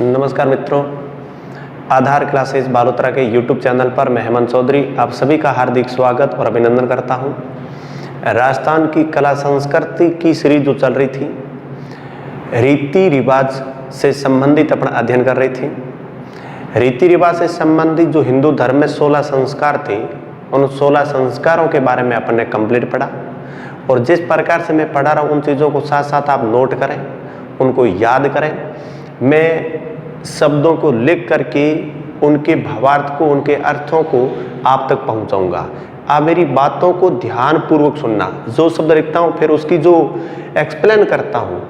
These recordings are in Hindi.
नमस्कार मित्रों, आधार क्लासेस बालोतरा के यूट्यूब चैनल पर मैं हेमंत चौधरी आप सभी का हार्दिक स्वागत और अभिनंदन करता हूं। राजस्थान की कला संस्कृति की सीरीज जो चल रही थी, रीति रिवाज से संबंधित अपना अध्ययन कर रही थी। रीति रिवाज से संबंधित जो हिंदू धर्म में 16 संस्कार थे, उन 16 संस्कारों के बारे में अपन ने कंप्लीट पढ़ा और जिस प्रकार से मैं पढ़ा रहा हूँ उन चीज़ों को साथ साथ आप नोट करें, उनको याद करें। मैं शब्दों को लिख करके उनके भावार्थ को, उनके अर्थों को आप तक पहुंचाऊंगा। आप मेरी बातों को ध्यान पूर्वक सुनना। जो शब्द लिखता हूं फिर उसकी जो एक्सप्लेन करता हूं,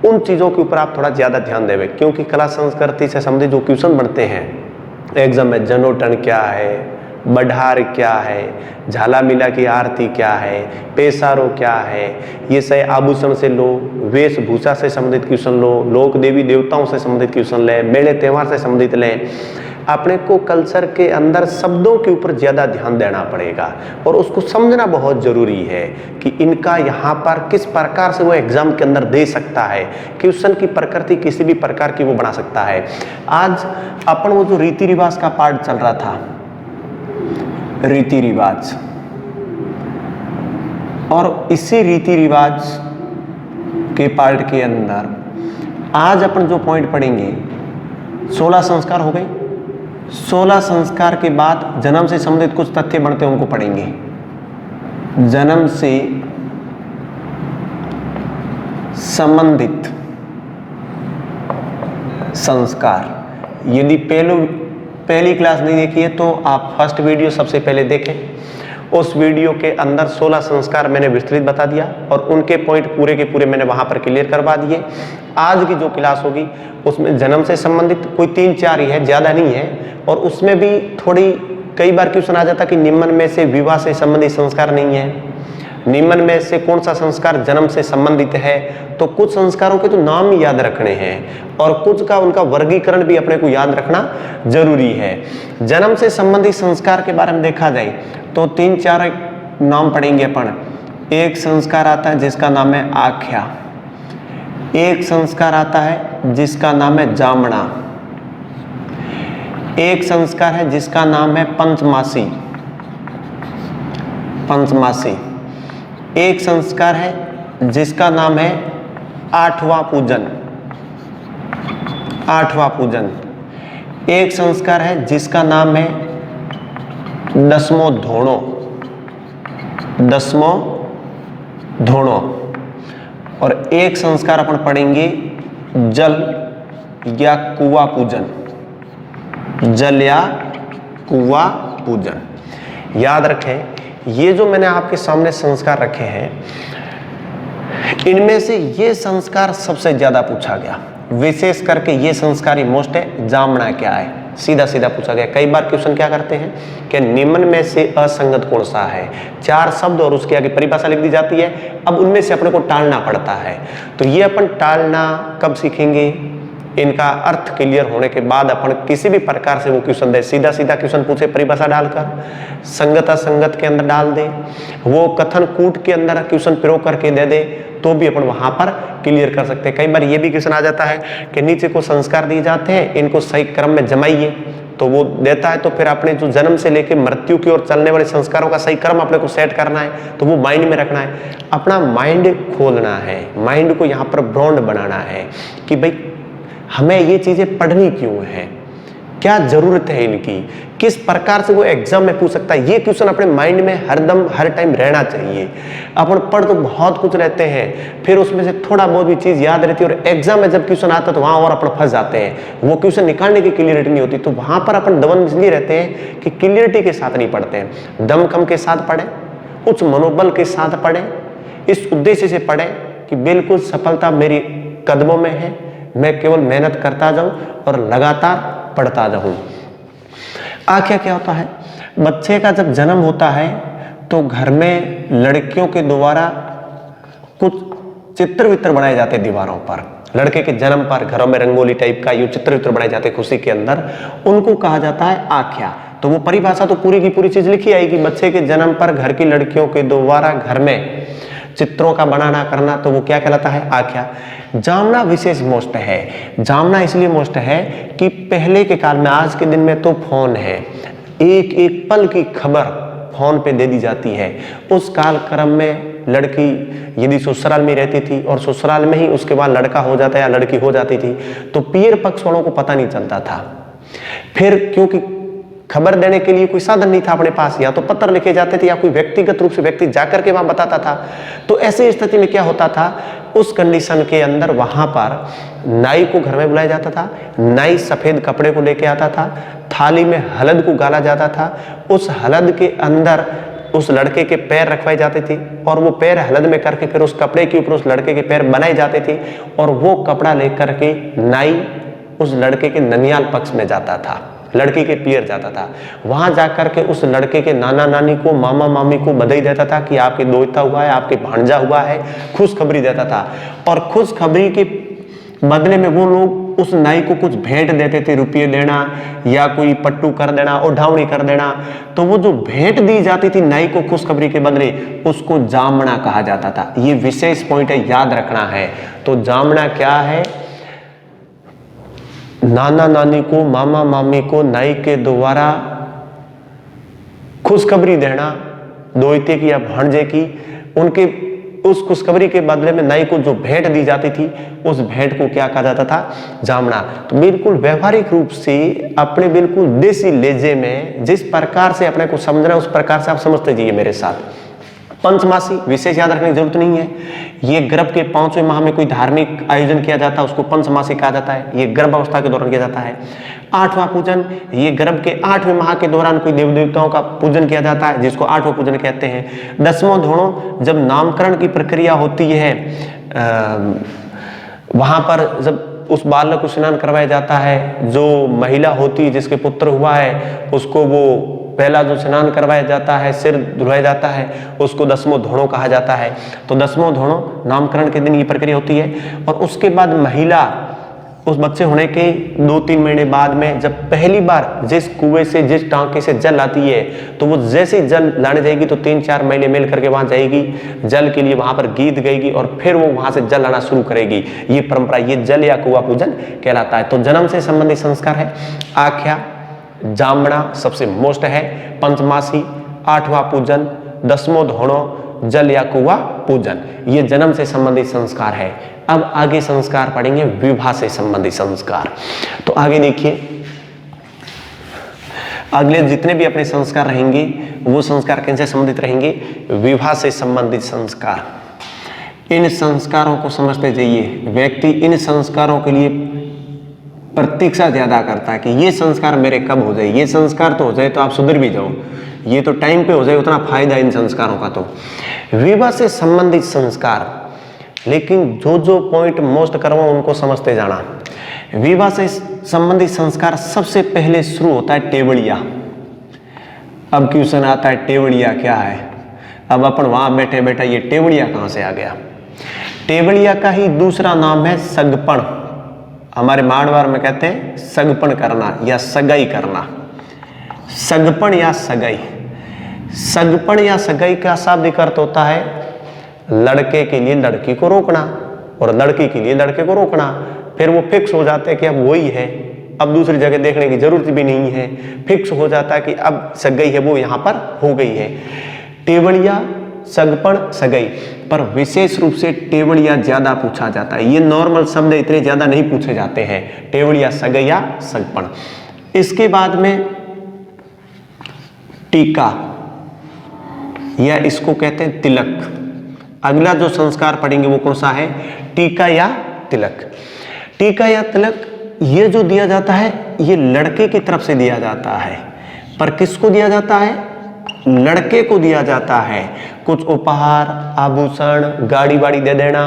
उन चीज़ों के ऊपर आप थोड़ा ज़्यादा ध्यान देवे, क्योंकि कला संस्कृति से संबंधित जो क्वेश्चन बनते हैं एग्जाम में, जनोटन क्या है, बढ़ार क्या है, झाला मिला की आरती क्या है, पेशारो क्या है, ये सही आभूषण से लो, वेशभूषा से संबंधित क्वेश्चन लो, लोक देवी देवताओं से संबंधित क्वेश्चन ले, मेले त्यौहार से संबंधित ले। अपने को कल्चर के अंदर शब्दों के ऊपर ज़्यादा ध्यान देना पड़ेगा और उसको समझना बहुत ज़रूरी है कि इनका यहाँ पर किस प्रकार से वो एग्जाम के अंदर दे सकता है, क्वेश्चन की प्रकृति किसी भी प्रकार की वो बना सकता है। आज अपन वो जो रीति रिवाज का पार्ट चल रहा था, रीति रिवाज, और इसी रीति रिवाज के पार्ट के अंदर आज अपन जो पॉइंट पढ़ेंगे, 16 संस्कार हो गए। 16 संस्कार के बाद जन्म से संबंधित कुछ तथ्य बनते हैं, उनको पढ़ेंगे। जन्म से संबंधित संस्कार, यदि पहली क्लास नहीं देखी है तो आप फर्स्ट वीडियो सबसे पहले देखें। उस वीडियो के अंदर 16 संस्कार मैंने विस्तृत बता दिया और उनके पॉइंट पूरे के पूरे मैंने वहां पर क्लियर करवा दिए। आज की जो क्लास होगी उसमें जन्म से संबंधित कोई 3-4 ही है, ज़्यादा नहीं है, और उसमें भी थोड़ी कई बार क्वेश्चन आ जाता कि निम्न में से विवाह से संबंधित संस्कार नहीं है, निम्न में से कौन सा संस्कार जन्म से संबंधित है। तो कुछ संस्कारों के तो नाम ही याद रखने हैं और कुछ का उनका वर्गीकरण भी अपने को याद रखना जरूरी है। जन्म से संबंधित संस्कार के बारे में देखा जाए तो 3-4 नाम पढ़ेंगे अपन। एक संस्कार आता है जिसका नाम है आख्या, एक संस्कार आता है जिसका नाम है जामना, एक संस्कार है जिसका नाम है पंचमासी, एक संस्कार है जिसका नाम है आठवां पूजन, एक संस्कार है जिसका नाम है दसमों धोणो, और एक संस्कार अपन पढ़ेंगे जल या कुआं पूजन। याद रखें, ये जो मैंने आपके सामने संस्कार रखे हैं, इनमें से ये संस्कार सबसे ज्यादा पूछा गया। विशेष करके ये संस्कार ही मोस्ट है। जामना क्या है, सीधा सीधा पूछा गया। कई बार क्वेश्चन क्या करते हैं कि निम्न में से असंगत कौन सा है, 4 शब्द और उसके आगे परिभाषा लिख दी जाती है। अब उनमें से अपने को टालना पड़ता है, तो ये अपन टालना कब सीखेंगे? इनका अर्थ क्लियर होने के बाद अपन किसी भी प्रकार से वो क्वेश्चन दे, सीधा सीधा क्वेश्चन पूछे परिभाषा डालकर, संगत असंगत के अंदर डाल दे, वो कथन कूट के अंदर क्वेश्चन प्रयोग करके दे दे, तो भी अपन वहां पर क्लियर कर सकते हैं। कई बार ये भी क्वेश्चन आ जाता है कि नीचे को संस्कार दिए जाते हैं, इनको सही क्रम में जमाइए, तो वो देता है। तो फिर अपने जो जन्म से लेकर मृत्यु की ओर चलने वाले संस्कारों का सही क्रम अपने को सेट करना है, तो वो माइंड में रखना है, अपना माइंड खोलना है, माइंड को यहाँ पर ब्रॉन्ड बनाना है कि भाई हमें ये चीजें पढ़नी क्यों है, क्या जरूरत है इनकी, किस प्रकार से वो एग्जाम में पूछ सकता है। ये क्वेश्चन अपने माइंड में हरदम हर टाइम रहना चाहिए। अपन पढ़ तो बहुत कुछ रहते हैं, फिर उसमें से थोड़ा बहुत भी चीज याद रहती है और एग्जाम में जब क्वेश्चन आता है तो वहां और अपन फंस जाते हैं, वो क्वेश्चन निकालने की क्लियरिटी नहीं होती। तो वहां पर अपन दबन इसलिए रहते हैं कि क्लियरिटी के साथ नहीं पढ़ते हैं, दमखम के साथ पढ़े, उच्च मनोबल के साथ पढ़े, इस उद्देश्य से पढ़े कि बिल्कुल सफलता मेरी कदमों में है, मैं केवल मेहनत करता जाऊं और लगातार पढ़ता जाऊं। आख्या क्या होता है? बच्चे का जब जन्म होता है तो घर में लड़कियों के द्वारा कुछ चित्र वित्र बनाए जाते हैं दीवारों पर। लड़के के जन्म पर घरों में रंगोली टाइप का ये चित्र वित्र बनाए जाते हैं खुशी के अंदर, उनको कहा जाता है आख्या। तो वो परिभाषा तो पूरी की पूरी चीज लिखी आएगी। बच्चे के जन्म पर घर की लड़कियों के द्वारा घर में चित्रों का बनाना करना, तो वो क्या कहलाता है? आख्या। जामना विशेष मोस्ट है। जामना इसलिए मोस्ट है कि पहले के काल में, आज के दिन में तो फोन है, एक एक पल की खबर फोन पे दे दी जाती है। उस काल क्रम में लड़की यदि ससुराल में रहती थी और ससुराल में ही उसके बाद लड़का हो जाता या लड़की हो जाती थी, तो पीर पक्ष वालों को पता नहीं चलता था। फिर क्योंकि खबर देने के लिए कोई साधन नहीं था अपने पास, या तो पत्र लिखे जाते थे या कोई व्यक्तिगत रूप से व्यक्ति जाकर के वहां बताता था। तो ऐसी स्थिति में क्या होता था, उस कंडीशन के अंदर वहां पर नाई को घर में बुलाया जाता था। नाई सफेद कपड़े को लेके आता था, थाली में हलद को गाला जाता था, उस हलद के अंदर उस लड़के के पैर रखवाए जाते थे और वो पैर हलद में करके फिर उस कपड़े के ऊपर उस लड़के के पैर बनाए जाते थे और वो कपड़ा लेकर के नाई उस लड़के के ननियाल पक्ष में जाता था, लड़की के पियर जाता था। वहां जाकर के उस लड़के के नाना नानी को, मामा मामी को बधाई देता था कि आपके दोहता हुआ है, आपके भांजा हुआ है, खुशखबरी देता था। और खुशखबरी के बदले में वो लोग उस नाई को कुछ भेंट देते थे, रुपये देना या कोई पट्टू कर देना, उठावनी कर देना। तो वो जो भेंट दी जाती थी नाई को खुशखबरी के बदले, उसको जामना कहा जाता था। ये विशेष पॉइंट है, याद रखना है। तो जामना क्या है? नाना नानी को, मामा मामी को नाई के द्वारा खुशखबरी देना, दोहते की या भांजे की, उनके उस खुशखबरी के बदले में नाई को जो भेंट दी जाती थी, उस भेंट को क्या कहा जाता था? जामना। तो बिल्कुल व्यवहारिक रूप से अपने बिल्कुल देसी लहजे में जिस प्रकार से अपने को समझना है उस प्रकार से आप समझते जाइए मेरे साथ। पंचमासी विशेष याद रखने की जरूरत नहीं है। ये गर्भ के 5वें माह में कोई धार्मिक आयोजन किया जाता है, उसको पंचमासी कहा जाता है। ये गर्भ अवस्था के दौरान किया जाता है। 8वां पूजन, ये गर्भ के 8वें माह के दौरान कोई देव देवताओं का पूजन किया जाता है, जिसको 8वां पूजन कहते हैं। 10वां धोणो, जब नामकरण की प्रक्रिया होती है, वहां पर जब उस बालक को स्नान करवाया जाता है, जो महिला होती है जिसके पुत्र हुआ है उसको वो पहला जो स्नान करवाया जाता है, सिर धुलवाया जाता है, उसको 10वां धोणो कहा जाता है। तो 10वां धोणो नामकरण के दिन ये प्रक्रिया होती है। और उसके बाद महिला उस बच्चे होने के 2-3 महीने बाद में जब पहली बार जिस कुएं से, जिस टांके से जल आती है, तो वो जैसे जल लाने जाएगी तो 3-4 महीने मिल करके वहां जाएगी जल के लिए, वहां पर गीत गाएगी और फिर वो वहां से जल लाना शुरू करेगी। ये परंपरा, ये जल या कुआं पूजन कहलाता है। तो जन्म से संबंधित संस्कार है। आख्या, जामना सबसे मोस्ट है, पंचमासी, 8वां पूजन, 10वां धोणो, जल या कुआं पूजन, ये जन्म से संबंधित संस्कार है। अब आगे संस्कार पढ़ेंगे विवाह से संबंधित संस्कार। तो आगे देखिए, अगले जितने भी अपने संस्कार रहेंगे वो संस्कार किनसे संबंधित रहेंगे? विवाह से संबंधित संस्कार। इन संस्कारों को समझते जाइए। व्यक्ति इन संस्कारों के लिए प्रतीक्षा ज्यादा करता है कि ये संस्कार मेरे कब हो जाए, ये संस्कार तो हो जाए तो आप सुधर भी जाओ, ये तो टाइम पे हो जाए, उतना फायदा इन संस्कारों का। तो विवाह से संबंधित संस्कार, लेकिन जो जो पॉइंट मोस्ट करवा उनको समझते जाना। विवाह से संबंधित संस्कार सबसे पहले शुरू होता है टेवड़िया। अब क्वेश्चन आता है टेवड़िया क्या है? अब अपन वहां बैठे बैठे ये टेवड़िया कहां से आ गया? टेवड़िया का ही दूसरा नाम है सगपण। हमारे मारवाड़ में कहते हैं सगपण करना या सगाई करना। सगपण या सगाई, सगपण या सगाई का शाब्दिक अर्थ होता है लड़के के लिए लड़की को रोकना और लड़की के लिए लड़के को रोकना। फिर वो फिक्स हो जाता है कि अब वही है, अब दूसरी जगह देखने की जरूरत भी नहीं है, फिक्स हो जाता है कि अब सगाई है वो यहाँ पर हो गई है। टेवड़िया, सगपण, सगाई, पर विशेष रूप से टेवड़िया ज्यादा पूछा जाता है। ये नॉर्मल शब्द इतने ज्यादा नहीं पूछे जाते हैं, टेवड़िया, सगाई या सगपण। इसके बाद में टीका या इसको कहते हैं तिलक। अगला जो संस्कार पढ़ेंगे वो कौन सा है? टीका या तिलक। टीका या तिलक ये जो दिया जाता है ये लड़के की तरफ से दिया जाता है, पर किसको दिया जाता है? लड़के को दिया जाता है। कुछ उपहार, आभूषण, गाड़ी वाड़ी दे देना,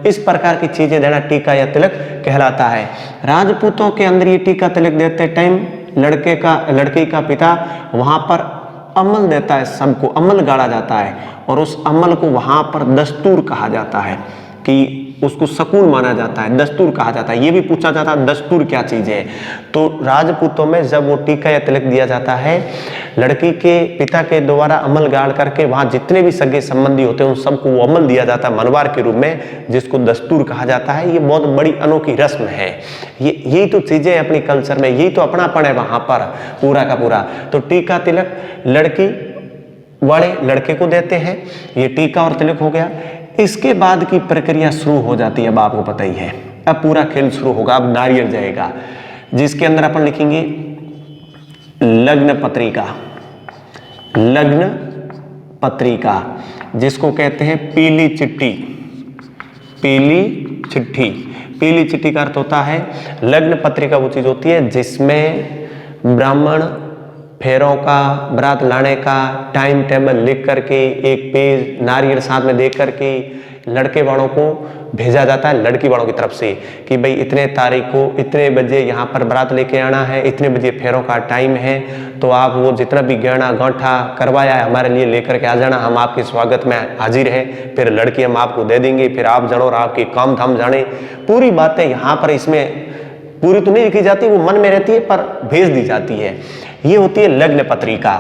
इस प्रकार की चीजें देना टीका या तिलक कहलाता है। राजपूतों के अंदर ये टीका तिलक देते टाइम लड़के का पिता वहां पर अमल देता है, सबको अमल गाड़ा जाता है और उस अमल को वहां पर दस्तूर कहा जाता है कि उसको शकून माना जाता है, दस्तूर कहा जाता है। ये भी पूछा जाता है दस्तूर क्या चीज है। तो राजपूतों में जब वो टीका या तिलक दिया जाता है, लड़की के पिता के द्वारा अमल गाड़ करके वहां जितने भी सगे संबंधी होते हैं उन सबको वो अमल दिया जाता है मनवार के रूप में, जिसको दस्तूर कहा जाता है। ये बहुत बड़ी अनोखी रस्म है। यही तो चीजें अपनी कल्चर में, यही तो अपनापन है वहां पर पूरा का पूरा। तो टीका तिलक लड़की वाले लड़के को देते हैं, ये टीका और तिलक हो गया। इसके बाद की प्रक्रिया शुरू हो जाती है, अब आपको पता ही है। अब पूरा खेल शुरू होगा, अब नारियल जाएगा, जिसके अंदर अपन लिखेंगे लग्न पत्रिका। लग्न पत्रिका जिसको कहते हैं पीली चिट्ठी। पीली चिट्ठी, पीली चिट्ठी का अर्थ होता है, लग्न पत्रिका वो चीज होती है जिसमें ब्राह्मण फेरों का, बारात लाने का टाइम टेबल लिख करके एक पेज नारियल साथ में देख करके लड़के वालों को भेजा जाता है, लड़की वालों की तरफ से, कि भाई इतने तारीख को इतने बजे यहाँ पर बारात लेके आना है, इतने बजे फेरों का टाइम है, तो आप वो जितना भी गहना गौठा करवाया है हमारे लिए लेकर के आ जाना, हम आपके स्वागत में हाजिर है। फिर लड़की हम आपको दे देंगे, फिर आप जानो और आपके काम धाम जाने। पूरी बातें यहाँ पर इसमें पूरी तो नहीं लिखी जाती, वो मन में रहती है पर भेज दी जाती है। ये होती है लग्न पत्रिका।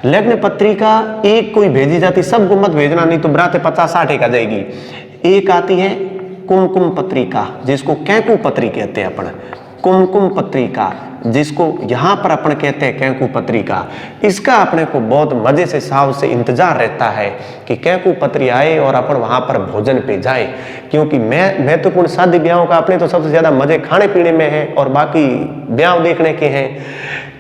लग्न पत्रिका एक कोई भेजी जाती, सबको मत भेजना, नहीं तो बरातें 50-60 एक आ जाएगी। एक आती है कुमकुम पत्रिका, जिसको कैंकू पत्री कहते हैं अपन। कुमकुम पत्रिका जिसको यहाँ पर अपन कहते हैं कैंकू पत्रिका। इसका अपने को बहुत मजे से साव से इंतजार रहता है कि कैंकू पत्री आए और अपन वहां पर भोजन पे जाए, क्योंकि महत्वपूर्ण शादी ब्याहों का अपने तो सबसे ज्यादा मजे खाने पीने में है और बाकी ब्याह देखने के हैं।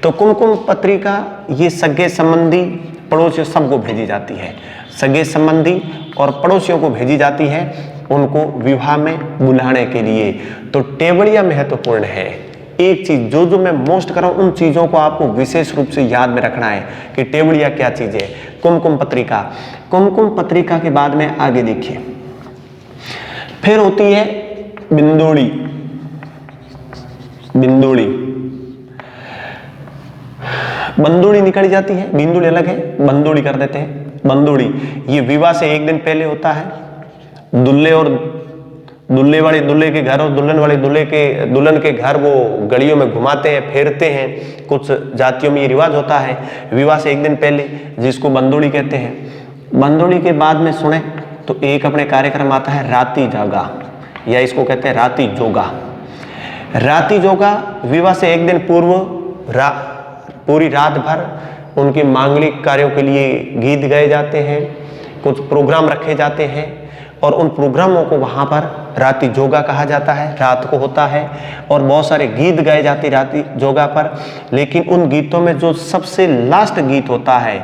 तो कुमकुम पत्रिका ये सगे संबंधी पड़ोसियों सबको भेजी जाती है, सगे संबंधी और पड़ोसियों को भेजी जाती है उनको विवाह में बुलाने के लिए। तो टेवड़िया महत्वपूर्ण है। एक चीज जो मैं मोस्ट कर रहा हूं उन चीजों को आपको विशेष रूप से याद में रखना है कि टेवड़िया क्या चीज है। कुमकुम पत्रिका, कुमकुम पत्रिका के बाद में आगे देखिए, फिर होती है बिंदोड़ी। बिंदोड़ी, बंदोड़ी निकल जाती है, बिंदुड़ी अलग है, बंदोड़ी कर देते हैं। बंदोड़ी ये विवाह से एक दिन पहले होता है। दुल्हे और दुल्हे वाले दुल्हे के घर और दुल्हन वाले दुल्हन के घर वो गलियों में घुमाते हैं, फेरते हैं। कुछ जातियों में ये रिवाज होता है विवाह से एक दिन पहले, जिसको बंदोड़ी कहते हैं। बंदोड़ी के बाद में सुने तो एक अपने कार्यक्रम आता है राती जागा, या इसको कहते हैं राती जोगा। राती जोगा विवाह से एक दिन पूर्व पूरी रात भर उनके मांगलिक कार्यों के लिए गीत गाए जाते हैं, कुछ प्रोग्राम रखे जाते हैं और उन प्रोग्रामों को वहाँ पर राती जोगा कहा जाता है। रात को होता है और बहुत सारे गीत गाए जाते राती जोगा पर। लेकिन उन गीतों में जो सबसे लास्ट गीत होता है,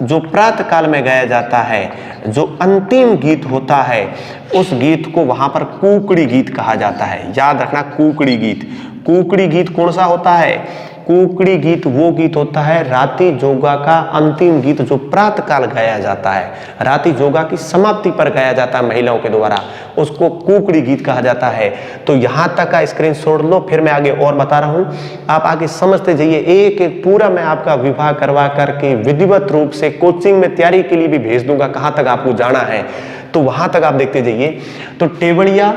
जो प्रातः काल में गाया जाता है, जो अंतिम गीत होता है, उस गीत को वहाँ पर कुकड़ी गीत कहा जाता है। याद रखना, कुकड़ी गीत। कुकड़ी गीत कौन सा होता है? कुकड़ी गीत वो गीत होता है राती जोगा का अंतिम गीत, जो प्रातः काल गाया जाता है, राती जोगा की समाप्ति पर गाया जाता है महिलाओं के द्वारा, उसको कुकड़ी गीत कहा जाता है। तो यहाँ तक का स्क्रीनशॉट लो, फिर मैं आगे और बता रहा हूँ, आप आगे समझते जाइए। एक एक पूरा मैं आपका विवाह करवा करके विधिवत रूप से कोचिंग में तैयारी के लिए भी भेज दूंगा, कहाँ तक आपको जाना है तो वहां तक आप देखते जाइए। तो टेवड़िया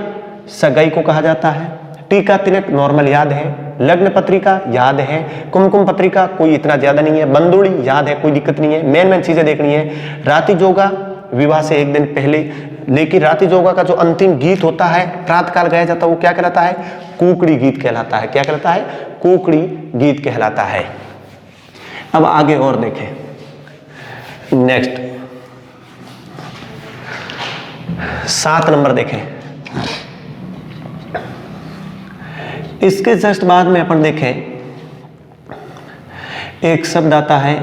सगाई को कहा जाता है, टीका तिलक नॉर्मल याद है, लग्न पत्रिका याद है, कुमकुम पत्रिका कोई इतना ज्यादा नहीं है, बंदोड़ी याद है, कोई दिक्कत नहीं है। मेन चीजें देखनी है। राती जोगा विवाह से एक दिन पहले, लेकिन राती जोगा का जो अंतिम गीत होता है प्रातः काल गाया जाता है, वो क्या कहलाता है? कुकड़ी गीत कहलाता है। क्या कहलाता है? कुकड़ी गीत कहलाता है। अब आगे और देखें, नेक्स्ट 7 नंबर देखें। इसके जस्ट बाद में अपन देखें, एक शब्द आता है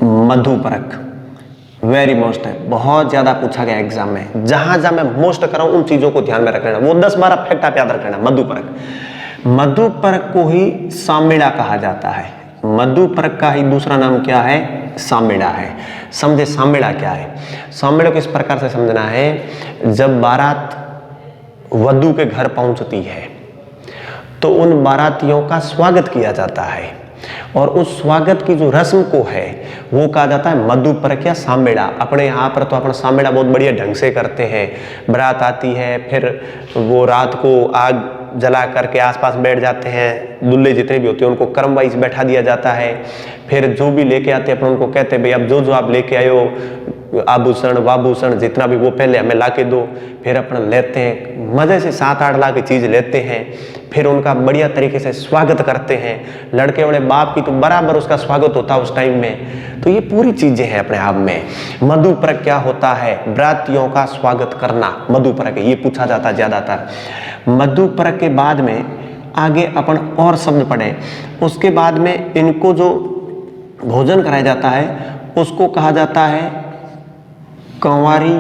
मधुपरक। वेरी मोस्ट है, बहुत ज्यादा पूछा गया एग्जाम में। जहां जहां मैं मोस्ट कर रहा हूं उन चीजों को ध्यान में रख लेना, वो 10-12 फैक्ट आप याद रख लेना। मधुपरक, मधुपरक को ही सामिड़ा कहा जाता है। मधुपरक का ही दूसरा नाम क्या है? सामिड़ा है। समझे सामिड़ा क्या है? सामिड़ा को इस प्रकार से समझना है, जब बारात वधू के घर पहुंचती है तो उन बारातियों का स्वागत किया जाता है। और उस स्वागत की जो रस्म को है वो कहा जाता है मधुपर्क या सांबेड़ा। अपने यहाँ पर तो अपना सांबेड़ा बहुत बढ़िया ढंग से करते हैं। बारात आती है, फिर वो रात को आग जला करके आसपास बैठ जाते हैं, दूल्हे जितने भी होते हैं उनको क्रम वाइज बैठा दिया जाता है। फिर जो भी लेके आते हैं अपन उनको कहते हैं भाई अब जो जो आप लेके आए हो आभूषण वाभूषण जितना भी वो पहले हमें ला के दो। फिर अपन लेते हैं मजे से 7-8 लाख की चीज लेते हैं, फिर उनका बढ़िया तरीके से स्वागत करते हैं। लड़के वाले बाप की तो बराबर उसका स्वागत होता है उस टाइम में। तो ये पूरी चीजें हैं अपने आप में। मधुपर्क क्या होता है? बरातियों का स्वागत करना मधुपर्क, ये पूछा जाता है ज्यादातर। मधुपर्क के बाद में आगे अपन और शब्द पढ़े, उसके बाद में इनको जो भोजन कराया जाता है उसको कहा जाता है कंवारी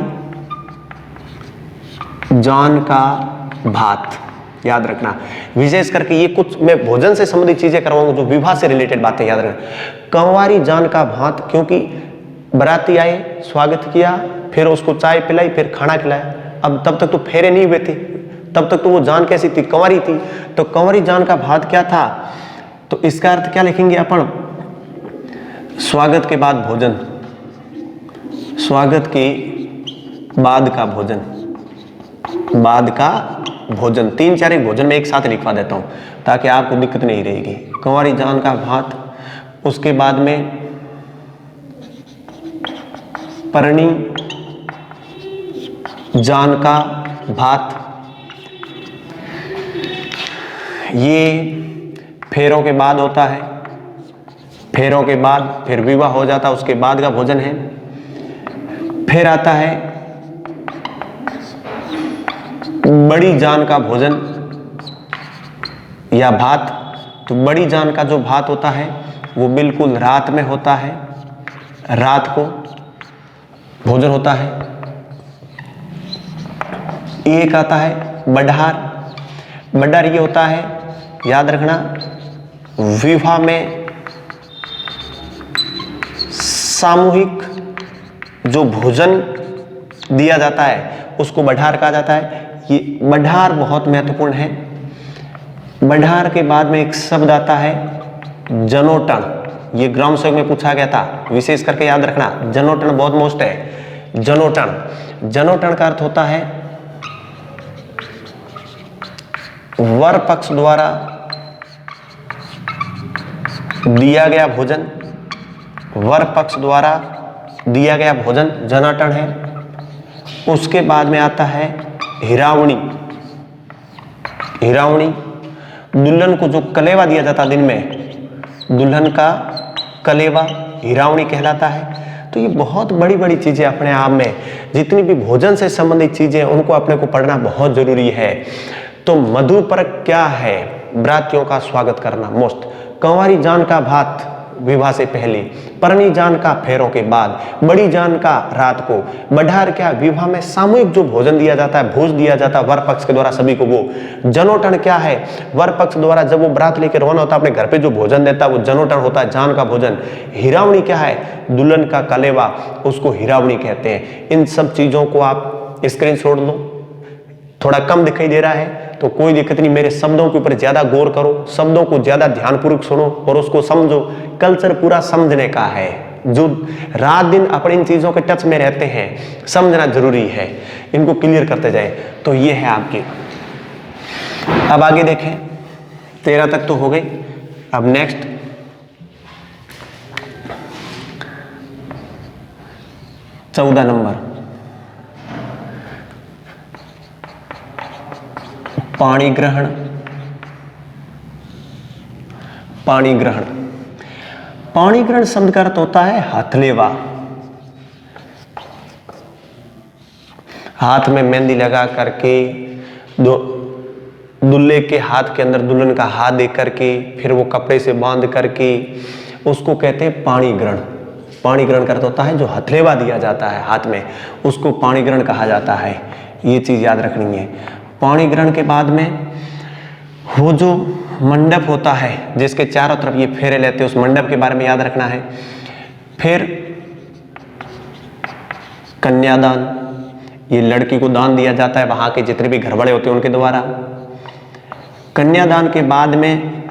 जान का भात। याद रखना, विशेष करके ये कुछ मैं भोजन से संबंधित चीजें करवाऊंगा जो विवाह से रिलेटेड बातें याद रखना। कंवारी जान का भात, क्योंकि बराती आए, स्वागत किया, फिर उसको चाय पिलाई, फिर खाना खिलाया। अब तब तक तो फेरे नहीं हुए थे, तब तक तो वो जान कैसी थी? कंवारी थी। तो कंवारी जान का भात क्या था? तो इसका अर्थ क्या लिखेंगे अपन? स्वागत के बाद भोजन, स्वागत के बाद का भोजन, बाद का भोजन। 3-4 एक भोजन में एक साथ लिखवा देता हूं ताकि आपको दिक्कत नहीं रहेगी। कंवारी जान का भात, उसके बाद में परणी जान का भात। ये फेरों के बाद होता है, फेरों के बाद फिर विवाह हो जाता है, उसके बाद का भोजन है। फिर आता है बड़ी जान का भोजन या भात। तो बड़ी जान का जो भात होता है वो बिल्कुल रात में होता है, रात को भोजन होता है। एक आता है बड़हार। बड़हार ये होता है, याद रखना, विवाह में सामूहिक जो भोजन दिया जाता है उसको बड़हार कहा जाता है। ये बड़हार बहुत महत्वपूर्ण है। बड़हार के बाद में एक शब्द आता है जनोटन। ये ग्राम सेवक में पूछा गया था, विशेष करके याद रखना, जनोटन बहुत मोस्ट है। जनोटन, जनोटन का अर्थ होता है वर पक्ष द्वारा दिया गया भोजन, वर पक्ष द्वारा दिया गया भोजन जनाटन है। उसके बाद में आता है हिरावणी। हिरावणी, दुल्हन को जो कलेवा दिया जाता दिन में, दुल्हन का कलेवा हिरावणी कहलाता है। तो ये बहुत बड़ी बड़ी चीजें अपने आप में, जितनी भी भोजन से संबंधित चीजें उनको अपने को पढ़ना बहुत जरूरी है। तो मधुपर्क क्या है? बरातियों का स्वागत करना मोस्ट। कंवारी जान का भात विवाह से पहले, परनी जान का फेरों के बाद, बड़ी जान का रात को, बड़हार क्या? विवाह में सामूहिक जो भोजन दिया जाता है, भोज दिया जाता है वर पक्ष के द्वारा सभी को, वो। जनोटन क्या है? वर पक्ष द्वारा जब वो बारात लेकर रवाना होता है अपने घर पे जो भोजन देता है वो जनोटन होता है, जान का भोजन। हिरावणी क्या है? दुल्हन का कलेवा, उसको हिरावणी कहते हैं। इन सब चीजों को आप स्क्रीनशॉट लो। थोड़ा कम दिखाई दे रहा है तो कोई दिक्कत नहीं, मेरे शब्दों के ऊपर ज्यादा गौर करो, शब्दों को ज्यादा ध्यानपूर्वक सुनो और उसको समझो। कल्चर पूरा समझने का है। जो रात दिन अपने इन चीजों के टच में रहते हैं, समझना जरूरी है, इनको क्लियर करते जाए। तो ये है आपकी। अब आगे देखें, 13 तक तो हो गई। अब नेक्स्ट 14 नंबर, पाणी ग्रहण। पाणी ग्रहण, पाणी ग्रहण शब्द का अर्थ होता है हथलेवा। हाथ में मेहंदी लगा करके दूल्हे के हाथ के अंदर दुल्हन का हाथ दे करके फिर वो कपड़े से बांध करके उसको कहते हैं पाणी ग्रहण। पाणी ग्रहण का अर्थ होता है जो हथलेवा दिया जाता है हाथ में, उसको पाणी ग्रहण कहा जाता है। ये चीज याद रखनी है। पाणी ग्रहण के बाद में वो जो मंडप होता है जिसके चारों तरफ ये फेरे लेते हैं, उस मंडप के बारे में याद रखना है। फिर कन्यादान, ये लड़की को दान दिया जाता है वहां के जितने भी घरवाले होते हैं उनके द्वारा। कन्यादान के बाद में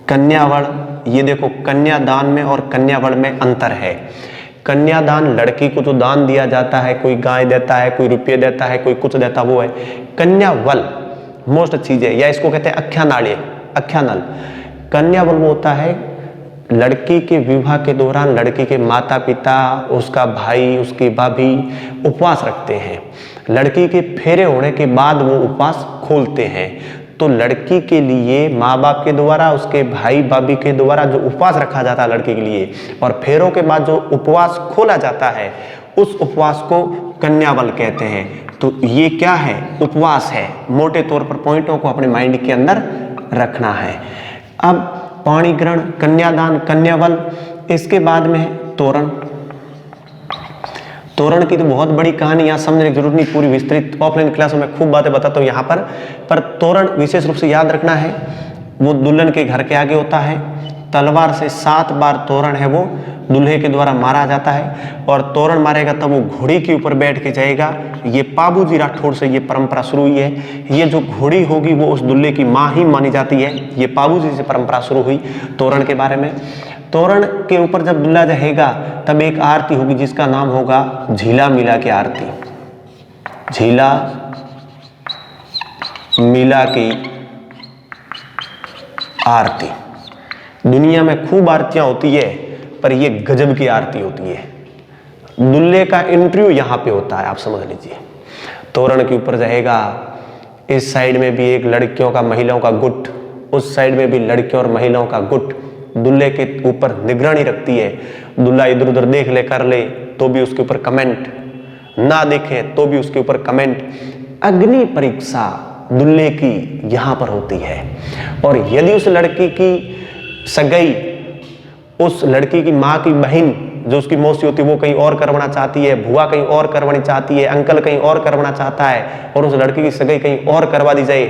कन्यावर्ण, ये देखो कन्यादान में और कन्यावर्ण में अंतर है। कन्यादान लड़की को जो दान दिया जाता है, कोई गाय देता है, कोई रुपये देता है, कोई कुछ देता है, वो है। कन्यावल मोस्ट चीज है, या इसको कहते हैं अख्यानाल्य, अख्यानल। कन्यावल वो होता है लड़की के विवाह के दौरान लड़की के माता पिता, उसका भाई, उसकी भाभी उपवास रखते हैं। लड़की के फेरे होने के बाद वो उपवास खोलते हैं। तो लड़की के लिए माँ बाप के द्वारा, उसके भाई भाभी के द्वारा जो उपवास रखा जाता है लड़की के लिए, और फेरों के बाद जो उपवास खोला जाता है, उस उपवास को कन्यावल कहते हैं। तो ये क्या है? उपवास है। मोटे तौर पर पॉइंटों को अपने माइंड के अंदर रखना है। अब पाणी ग्रहण, कन्यादान, कन्यावल, इसके बाद में है तोरण। तोरण की तो बहुत बड़ी कहानी यहाँ समझने की जरूरत नहीं, पूरी विस्तृत ऑफलाइन क्लासों में खूब बातें बताता हूँ यहाँ पर तोरण विशेष रूप से याद रखना है। वो दुल्हन के घर के आगे होता है। तलवार से 7 बार तोरण है वो दूल्हे के द्वारा मारा जाता है, और तोरण मारेगा तब वो घोड़ी के ऊपर बैठ के जाएगा। ये पाबूजी राठौड़ से ये परंपरा शुरू हुई है। ये जो घोड़ी होगी वो उस दूल्हे की माँ ही मानी जाती है। ये पाबूजी से परंपरा शुरू हुई तोरण के बारे में। तोरण के ऊपर जब दूल्हा रहेगा तब एक आरती होगी जिसका नाम होगा झीला मिला की आरती। झीला मिला की आरती। दुनिया में खूब आरतियां होती है, पर ये गजब की आरती होती है। दूल्हे का इंटरव्यू यहां पे होता है, आप समझ लीजिए। तोरण के ऊपर रहेगा, इस साइड में भी एक लड़कियों का महिलाओं का गुट, उस साइड में भी लड़कियों और महिलाओं का गुट दूल्हे के ऊपर निगरानी रखती है। दूल्हा इधर उधर देख ले, कर ले तो भी उसके ऊपर कमेंट, ना देखे तो भी उसके ऊपर कमेंट। अग्नि परीक्षा दूल्हे की यहां पर होती है। और यदि उस लड़की की सगाई, उस लड़की की माँ की बहन जो उसकी मौसी होती है वो कहीं और करवाना चाहती है, बुआ कहीं और करवानी चाहती है, अंकल कहीं और करवाना चाहता है, और उस लड़की की सगाई कहीं और करवा दी जाए,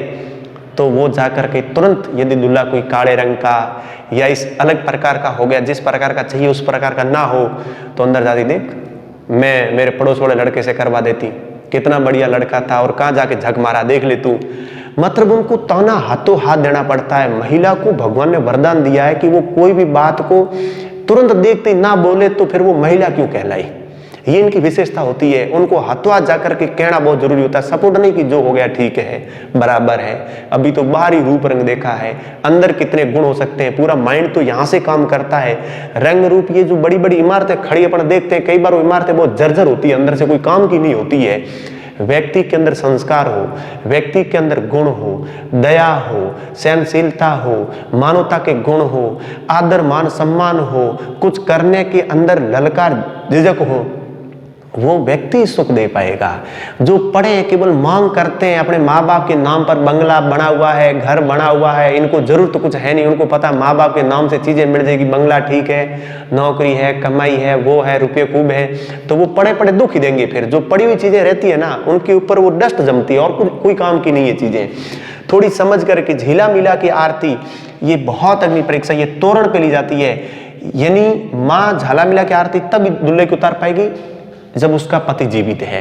तो वो जाकर के तुरंत, यदि दूल्हा कोई काले रंग का या इस अलग प्रकार का हो गया, जिस प्रकार का चाहिए उस प्रकार का ना हो, तो अंदर जाती, देख मैं मेरे पड़ोस वाले लड़के से करवा देती, कितना बढ़िया लड़का था और कहाँ जाके झक मारा, देख ले तू। मतलब उनको ताना हाथों हाथ देना पड़ता है। महिला को भगवान ने वरदान दिया है कि वो कोई भी बात को तुरंत देखते ना बोले तो फिर वो महिला क्यों कहलाई। ये इनकी विशेषता होती है। उनको हाथों हाथ जाकर के कहना बहुत जरूरी होता है। सपोर्ट नहीं कि जो हो गया ठीक है, बराबर है। अभी तो बाहरी रूप रंग देखा है, अंदर कितने गुण हो सकते हैं, पूरा माइंड तो यहाँ से काम करता है। रंग रूप, ये जो बड़ी बड़ी इमारतें खड़ी अपन देखते हैं, कई बार वो इमारतें बहुत जर्जर होती है, अंदर से कोई काम की नहीं होती है। व्यक्ति के अंदर संस्कार हो, व्यक्ति के अंदर गुण हो, दया हो, सहनशीलता हो, मानवता के गुण हो, आदर मान सम्मान हो, कुछ करने के अंदर ललकार झिझक हो, वो व्यक्ति सुख दे पाएगा। जो पढ़े केवल मांग करते हैं, अपने माँ बाप के नाम पर बंगला बना हुआ है, घर बना हुआ है, इनको जरूरत तो कुछ है नहीं, उनको पता माँ बाप के नाम से चीजें मिल जाएगी, बंगला ठीक है, नौकरी है, कमाई है, वो है, रुपये खूब है, तो वो पढ़े पढ़े दुख ही देंगे। फिर जो पड़ी हुई चीजें रहती है ना, उनके ऊपर वो डस्ट जमती है, और कोई काम की नहीं है चीजें। थोड़ी समझ करके झीला मिला की आरती, ये बहुत अग्नि परीक्षा, ये तोरण पे ली जाती है। यानी माँ झाला मिला की आरती तब दूल्हे को उतार पाएगी जब उसका पति जीवित है।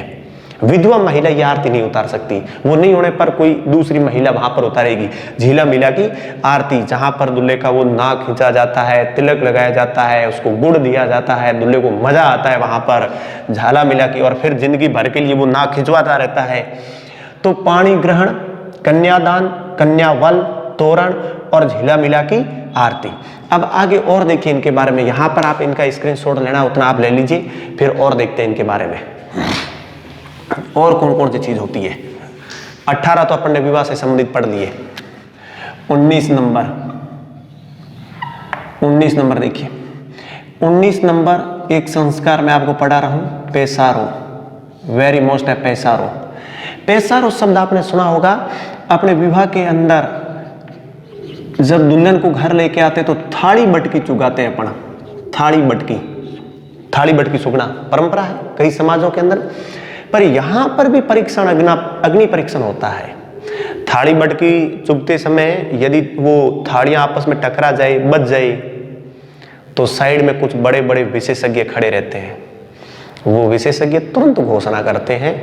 विधवा महिला ये आरती नहीं उतार सकती, वो नहीं होने पर कोई दूसरी महिला वहां पर उतारेगी। झीला मिला की आरती, जहां पर दूल्हे का वो नाक खींचा जाता है, तिलक लगाया जाता है, उसको गुड़ दिया जाता है, दूल्हे को मजा आता है वहां पर झाला मिला की, और फिर जिंदगी भर के लिए वो नाक खिंचवाता रहता है। तो पाणी ग्रहण, कन्यादान, कन्यावल, तोरण और झीला मिला की आरती। अब आगे और देखिए इनके बारे में, यहां पर आप इनका स्क्रीनशॉट लेना उतना आप ले लीजिए, फिर और देखते हैं इनके बारे में और कौन कौन सी चीज होती है। 18 तो अपन ने विवाह से संबंधित पढ़ लिए। 19 नंबर देखिए, 19 नंबर एक संस्कार मैं आपको पढ़ा रहा हूं, पैसारो। वेरी मोस्ट है पैसारो। पैसारो शब्द आपने सुना होगा। अपने विवाह के अंदर जब दुल्हन को घर लेके आते तो थाली बटकी चुगाते हैं अपन, थाली बटकी चुगना परंपरा है कई समाजों के अंदर। पर यहां पर भी परीक्षण, अग्नि परीक्षण होता है। थाली बटकी चुगते समय यदि वो थालियां आपस में टकरा जाए, बच जाए, तो साइड में कुछ बड़े बड़े विशेषज्ञ खड़े रहते हैं। वो विशेषज्ञ तुरंत घोषणा करते हैं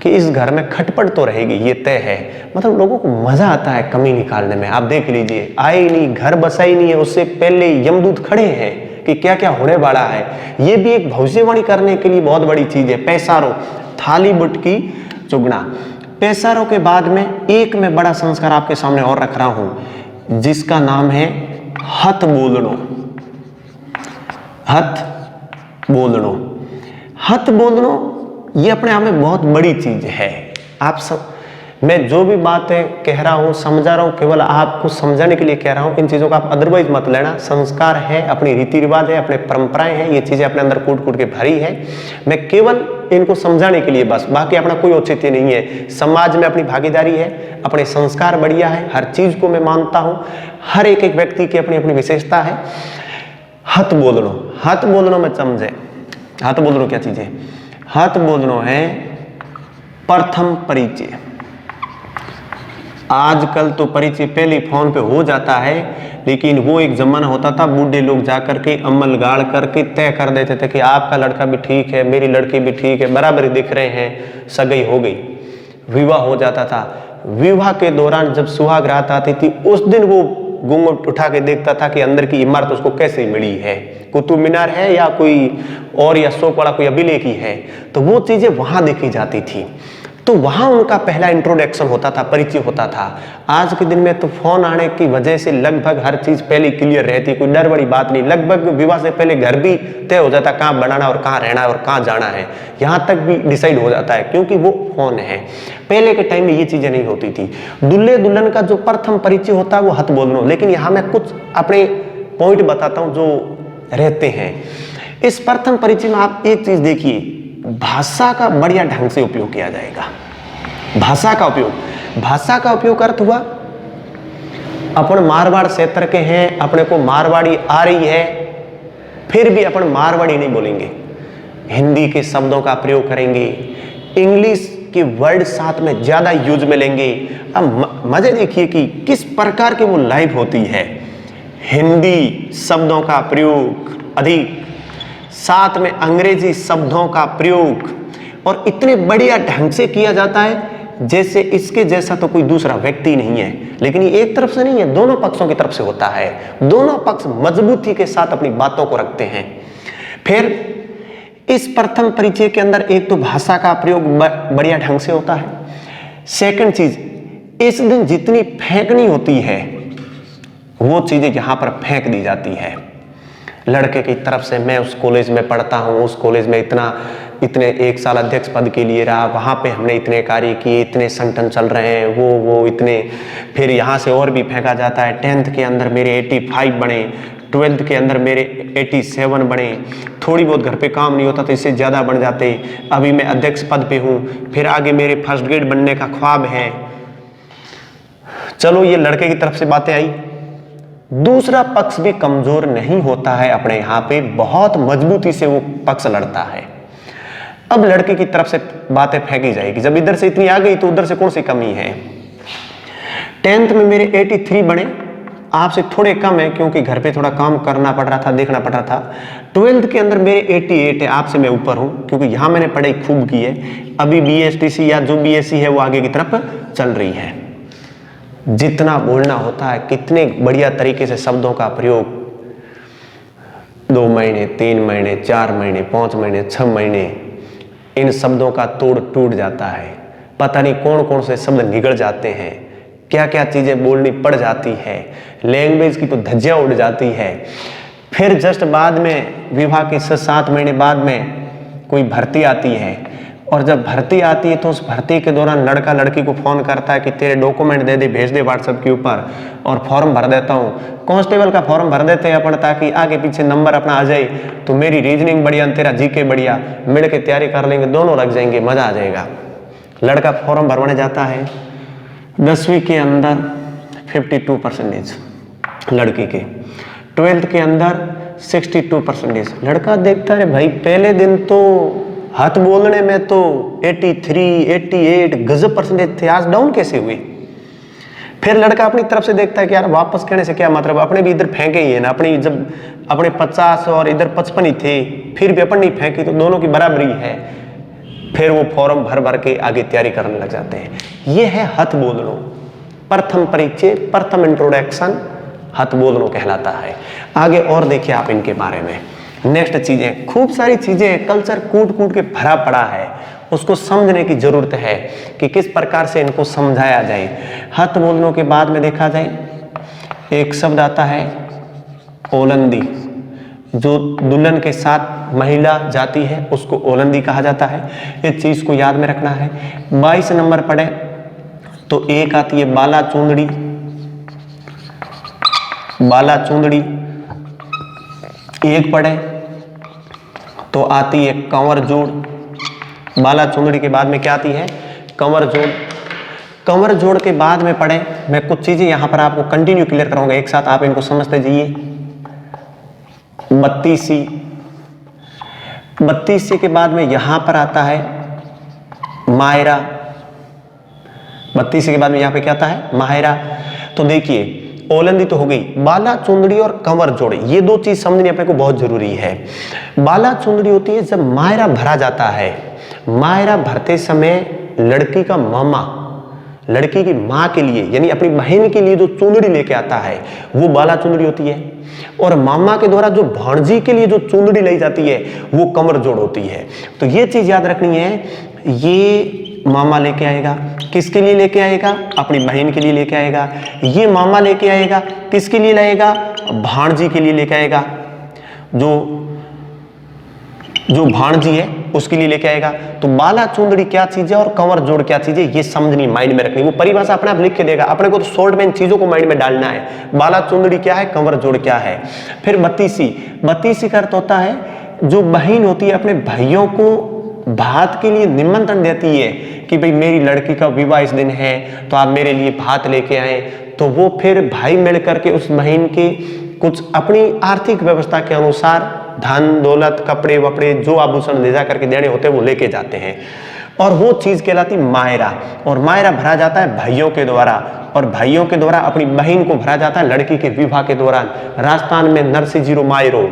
कि इस घर में खटपट तो रहेगी, ये तय है। मतलब लोगों को मजा आता है कमी निकालने में। आप देख लीजिए, आए ही नहीं, घर बसा ही नहीं है, उससे पहले यमदूत खड़े हैं कि क्या क्या होने वाला है। ये भी एक भविष्यवाणी करने के लिए बहुत बड़ी चीज है। पैसारो, थाली बुटकी चुगना। पैसारो के बाद में एक मैं बड़ा संस्कार आपके सामने और रख रहा हूं, जिसका नाम है हथ बोलनो। हथ बोलनो, हथ बोलनो ये अपने आप में बहुत बड़ी चीज है। आप सब, मैं जो भी बातें कह रहा हूं, समझा रहा हूं, केवल आपको समझाने के लिए कह रहा हूं। इन चीजों का आप अदरवाइज मत लेना। संस्कार है, अपनी रीति रिवाज है, अपने परंपराएं हैं, ये चीजें अपने अंदर कूट कूट के भरी है। मैं केवल इनको समझाने के लिए, बस, बाकी अपना कोई औचित्य नहीं है। समाज में अपनी भागीदारी है, अपने संस्कार बढ़िया है, हर चीज को मैं मानता हूं। हर एक एक व्यक्ति की अपनी अपनी विशेषता है। हथ बोलनो, हथ बोलनो में समझे, हथ बोलनो क्या चीज है? हथ बोलनो है प्रथम परिचय। आजकल तो परिचय पहले फोन पे हो जाता है, लेकिन वो एक जमाना होता था, बूढ़े लोग जाकर के अमल गाड़ करके तय कर देते थे कि आपका लड़का भी ठीक है, मेरी लड़की भी ठीक है, बराबर दिख रहे हैं, सगाई हो गई, विवाह हो जाता था। विवाह के दौरान जब सुहाग रात आती थी, उस दिन वो घूंघट उठा के देखता था कि अंदर की इमारत उसको कैसे मिली है, कुतुब मीनार है या कोई और, या शोक वाला कोई अभिलेख ही है। तो वो चीजें वहां देखी जाती थी। तो वहां उनका पहला इंट्रोडक्शन होता था, परिचय होता था। आज के दिन में तो फोन आने की वजह से लगभग हर चीज पहले क्लियर रहती, कोई डर बड़ी बात नहीं। लगभग विवाह से पहले घर भी तय हो जाता, कहाँ बनाना और कहाँ रहना है और कहाँ जाना है, यहाँ तक भी डिसाइड हो जाता है, क्योंकि वो फोन है। पहले के टाइम में ये चीजें नहीं होती थी। दूल्हे दुल्हन का जो प्रथम परिचय होता है वो हथ बोलनो। लेकिन यहाँ मैं कुछ अपने पॉइंट बताता हूँ जो रहते हैं। इस प्रथम परिचय में आप एक चीज देखिए, भाषा का बढ़िया ढंग से उपयोग किया जाएगा। भाषा का उपयोग, भाषा का उपयोग अर्थ हुआ, अपन मारवाड़ क्षेत्र के हैं, अपने को मारवाड़ी आ रही है, फिर भी अपन मारवाड़ी नहीं बोलेंगे, हिंदी के शब्दों का प्रयोग करेंगे, इंग्लिश के वर्ड साथ में ज्यादा यूज में लेंगे। अब मजे देखिए कि किस प्रकार की वो लाइफ होती है। हिंदी शब्दों का प्रयोग अधिक, साथ में अंग्रेजी शब्दों का प्रयोग, और इतने बढ़िया ढंग से किया जाता है जैसे इसके जैसा तो कोई दूसरा व्यक्ति नहीं है। लेकिन ये एक तरफ से नहीं है, दोनों पक्षों की तरफ से होता है। दोनों पक्ष मजबूती के साथ अपनी बातों को रखते हैं। फिर इस प्रथम परिचय के अंदर एक तो भाषा का प्रयोग बढ़िया ढंग से होता है। सेकंड चीज, इस दिन जितनी फेंकनी होती है वो चीजें यहां पर फेंक दी जाती है। लड़के की तरफ से, मैं उस कॉलेज में पढ़ता हूँ, उस कॉलेज में इतने 1 साल अध्यक्ष पद के लिए रहा, वहाँ पे हमने इतने कार्य किए, इतने संगठन चल रहे हैं, वो इतने। फिर यहाँ से और भी फेंका जाता है। 10th के अंदर मेरे 85 बने, 12th के अंदर मेरे 87 बने, थोड़ी बहुत घर पे काम नहीं होता तो इससे ज़्यादा बन जाते, अभी मैं अध्यक्ष पद पे हूँ, फिर आगे मेरे फर्स्ट ग्रेड बनने का ख्वाब है। चलो, ये लड़के की तरफ से बातें आई। दूसरा पक्ष भी कमजोर नहीं होता है, अपने यहाँ पे बहुत मजबूती से वो पक्ष लड़ता है। अब लड़के की तरफ से बातें फेंकी जाएगी, जब इधर से इतनी आ गई तो उधर से कौन सी कमी है। 10th में मेरे 83 बने, आपसे थोड़े कम है क्योंकि घर पे थोड़ा काम करना पड़ रहा था, देखना पड़ रहा था। 12th के अंदर मेरे 88 है, आपसे मैं ऊपर हूं क्योंकि यहाँ मैंने पढ़ाई खूब की है। अभी BSTC या जो BSc है वो आगे की तरफ चल रही है। जितना बोलना होता है, कितने बढ़िया तरीके से शब्दों का प्रयोग, 2 महीने, 3 महीने, 4 महीने, 5 महीने, 6 महीने, इन शब्दों का तोड़ टूट जाता है। पता नहीं कौन कौन से शब्द निगल जाते हैं, क्या क्या चीजें बोलनी पड़ जाती है, लैंग्वेज की तो धज्जियां उड़ जाती है। फिर जस्ट बाद में, विवाह के 7 महीने बाद में कोई भर्ती आती है, और जब भर्ती आती है तो उस भर्ती के दौरान लड़का लड़की को फोन करता है कि तेरे डॉक्यूमेंट दे दे, भेज दे व्हाट्सएप के ऊपर, और फॉर्म भर देता हूँ। कांस्टेबल का फॉर्म भर देते हैं अपन, ताकि आगे पीछे नंबर अपना आ जाए तो मेरी रीजनिंग बढ़िया, तेरा जीके बढ़िया, मिल के तैयारी कर लेंगे, दोनों लग जाएंगे, मजा आ जाएगा। लड़का फॉर्म भरवाने जाता है, 10वीं के अंदर 52% लड़की के, 12th के अंदर 62%। लड़का देखता है भाई पहले दिन तो हाथ बोलने में तो 83, 88 गजब परसेंटेज थे, आज डाउन कैसे हुए। फिर लड़का अपनी तरफ से देखता है कि यार वापस कहने से क्या मतलब, अपने भी इधर फेंके ही है ना, अपनी जब अपने 50 और इधर 55 ही थे, फिर भी अपन नहीं फेंकी तो दोनों की बराबरी है। फिर वो फॉर्म भर भर के आगे तैयारी करने लग जाते हैं। ये है हथ बोलनो, प्रथम परिचय, प्रथम इंट्रोडक्शन हथ बोलनो कहलाता है। आगे और देखिए आप इनके बारे में। नेक्स्ट चीजें, खूब सारी चीजें, कल्चर कूट कूट के भरा पड़ा है, उसको समझने की जरूरत है कि किस प्रकार से इनको समझाया जाए। हथ बोलनो के बाद में देखा जाए एक शब्द आता है ओलंदी, जो दुल्हन के साथ महिला जाती है उसको ओलंदी कहा जाता है। इस चीज को याद में रखना है। 22 नंबर पढ़े तो एक आती है बाला चूंदड़ी, बाला चूंदड़ी एक पढ़े तो आती है कंवर जोड़। बाला चूंदड़ी के बाद में क्या आती है? कंवर जोड़। कंवर जोड़ के बाद में पढ़े, मैं कुछ चीजें यहां पर आपको कंटिन्यू क्लियर कराऊंगा, एक साथ आप इनको समझते जाइए। 32सी, 32सी के बाद में यहां पर आता है मायरा। 32सी के बाद में यहां पे क्या आता है? मायरा। तो देखिए ओलंदी तो हो गई, बाला चुंदड़ी और कंवर जोड़े, ये दो चीज समझनी अपने को बहुत जरूरी है। बाला चुंदड़ी होती है जब मायरा भरा जाता है। मायरा भरते समय लड़की का मामा लड़की की माँ के लिए यानी अपनी बहन के लिए जो चुंदड़ी लेके आता है वो बाला चुंदड़ी होती है, और मामा के द्वारा जो भांजी के लिए जो चुंदड़ी लाई जाती है वो कंवर जोड़ होती है। तो ये चीज याद रखनी है, ये मामा लेके आएगा, किसके लिए लेके आएगा? अपनी बहन के लिए लेके आएगा। ये मामा लेके आएगा, किसके लिए लाएगा? भांजी के लिए लेके आएगा, जो भांजी है उसके लिए लेके आएगा। तो बाला चुंदड़ी क्या चीज है और कंवर जोड़ क्या चीज है, ये समझनी, माइंड में रखनी। वो परिभाषा अपने आप लिख के देगा, अपने को तो शॉर्ट में इन चीजों को माइंड में डालना है। बाला चुंदड़ी क्या है, कंवर जोड़ क्या है। फिर 32सी, 32सी का अर्थ होता है जो बहन होती है अपने भाइयों को भात के लिए निमंत्रण देती है कि भाई मेरी लड़की का विवाह इस दिन है तो आप मेरे लिए भात लेके आए। तो वो फिर भाई मिल करके उस बहन के कुछ अपनी आर्थिक व्यवस्था के अनुसार धन दौलत कपड़े वपड़े जो आभूषण ले जा करके देने होते हैं वो लेके जाते हैं, और वो चीज कहलाती मायरा। और मायरा भरा जाता है भाइयों के द्वारा, और भाइयों के द्वारा अपनी बहन को भरा जाता है लड़की के विवाह के दौरान। राजस्थान में नरसी जीरो मायरो,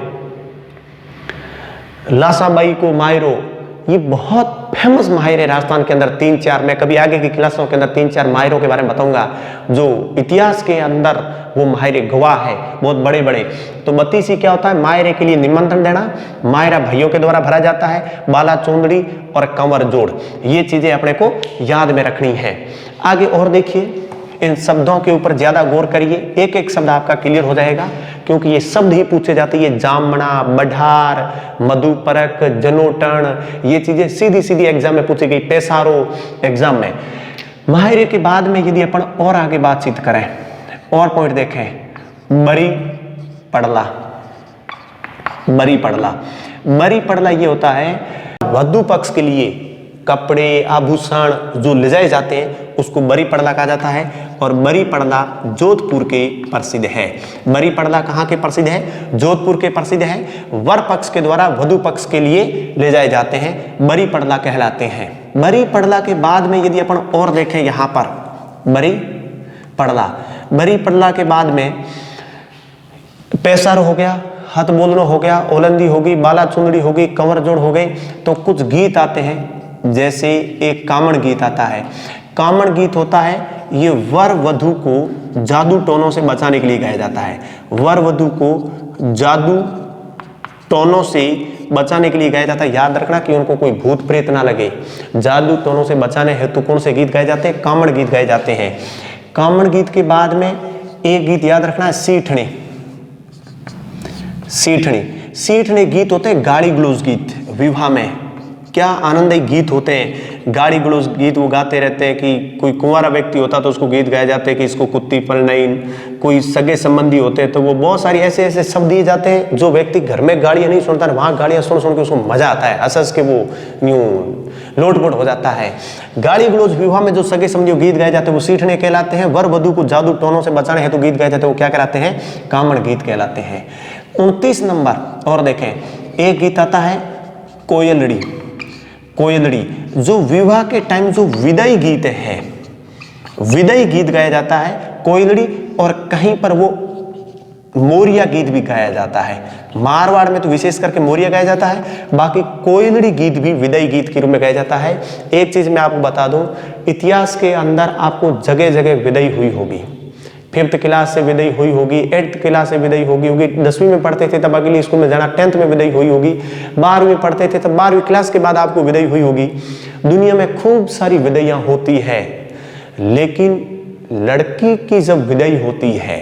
लासाबाई को मायरो, ये बहुत फेमस माहिर है राजस्थान के अंदर। 3-4 मैं कभी आगे की क्लासों के अंदर 3-4 माहिरों के बारे में बताऊंगा जो इतिहास के अंदर वो माहिर गवाह है, बहुत बड़े बड़े। तो 32सी क्या होता है? मायरे के लिए निमंत्रण देना, मायरा भाइयों के द्वारा भरा जाता है, बाला चुंदड़ी और कंवर जोड़, ये चीजें अपने को याद में रखनी है। आगे और देखिए, इन शब्दों के ऊपर ज्यादा गौर करिए, एक एक शब्द आपका क्लियर हो जाएगा, क्योंकि ये शब्द ही पूछे जाते हैं। जामना, बढ़ार, मधुपरक, जनोटन, ये चीजें सीधी सीधी एग्जाम में पूछी गई, पेशारो एग्जाम में। माहिरे के बाद में यदि अपन और आगे बातचीत करें और पॉइंट देखें, बरी पड़ला, बरी पड़ला, बरी पड़ला ये होता है वधू पक्ष के लिए कपड़े आभूषण जो ले जाए जाते हैं उसको बरी पड़ला कहा जाता है। और बरी पड़ला जोधपुर के प्रसिद्ध है। बरी पड़ला कहाँ के प्रसिद्ध है? जोधपुर के प्रसिद्ध है। वर पक्ष के द्वारा वधू पक्ष के लिए ले जाए जाते हैं, बरी पड़ला कहलाते हैं। बरी पड़ला के बाद में यदि अपन और देखें यहाँ पर बरी पड़ला, बरी पड़ला के बाद में पैसर हो गया, हथ बोलनो हो गया, ओलंदी होगी, बाला चुंदड़ी होगी, कंवर जोड़ हो गई। तो कुछ गीत आते हैं, जैसे एक कामण गीत आता है। कामण गीत होता है ये वर वधू को जादू टोनों से बचाने के लिए गाया जाता है। वर वधू को जादू टोनों से बचाने के लिए गाया जाता है। याद रखना कि उनको कोई भूत प्रेत ना लगे। जादू टोनों से बचाने हेतु कौन से गीत गाए जाते हैं? कामण गीत गाए जाते हैं। कामण गीत के बाद में एक गीत याद रखना है, सीठने। सीठने, सीठने गीत होते हैं गाली गलौज गीत। विवाह में क्या आनंददायी गीत होते हैं, गाली गलौज गीत वो गाते रहते हैं कि कोई कुंवारा व्यक्ति होता तो उसको गीत गाए जाते हैं कि इसको कुत्ती पलनईन, कोई सगे संबंधी होते हैं तो वो बहुत सारी ऐसे ऐसे शब्द दिए जाते हैं। जो व्यक्ति घर में गालियां नहीं सुनता, वहां गालियां सुन सुन के उसको मजा आता है, हंस के वो यूं लोटपोट हो जाता है। गाली गलौज विवाह में जो सगे संबंधी गीत गाए जाते हैं वो सीठने कहलाते हैं। वर वधू को जादू टोनों से बचाने हेतु गीत गाए जाते हैं वो क्या कहलाते हैं? कामण गीत कहलाते हैं। 29 नंबर और देखें, एक गीत आता है कोयलड़ी। कोयलड़ी जो विवाह के टाइम जो विदाई गीत है, विदाई गीत गाया जाता है कोयलड़ी। और कहीं पर वो मोरिया गीत भी गाया जाता है। मारवाड़ में तो विशेष करके मोरिया गाया जाता है, बाकी कोयलड़ी गीत भी विदाई गीत के रूप में गाया जाता है। एक चीज मैं आपको बता दूं, इतिहास के अंदर आपको जगह जगह विदाई हुई होगी। 5th क्लास से विदाई हुई होगी, 8th क्लास से विदाई होगी। 10वीं में पढ़ते थे तब अगली स्कूल में जाना, 10th में विदाई हुई होगी। 12वीं में पढ़ते थे तब 12वीं क्लास के बाद आपको विदाई हुई होगी। दुनिया में खूब सारी विदाइयां होती है, लेकिन लड़की की जब विदाई होती है,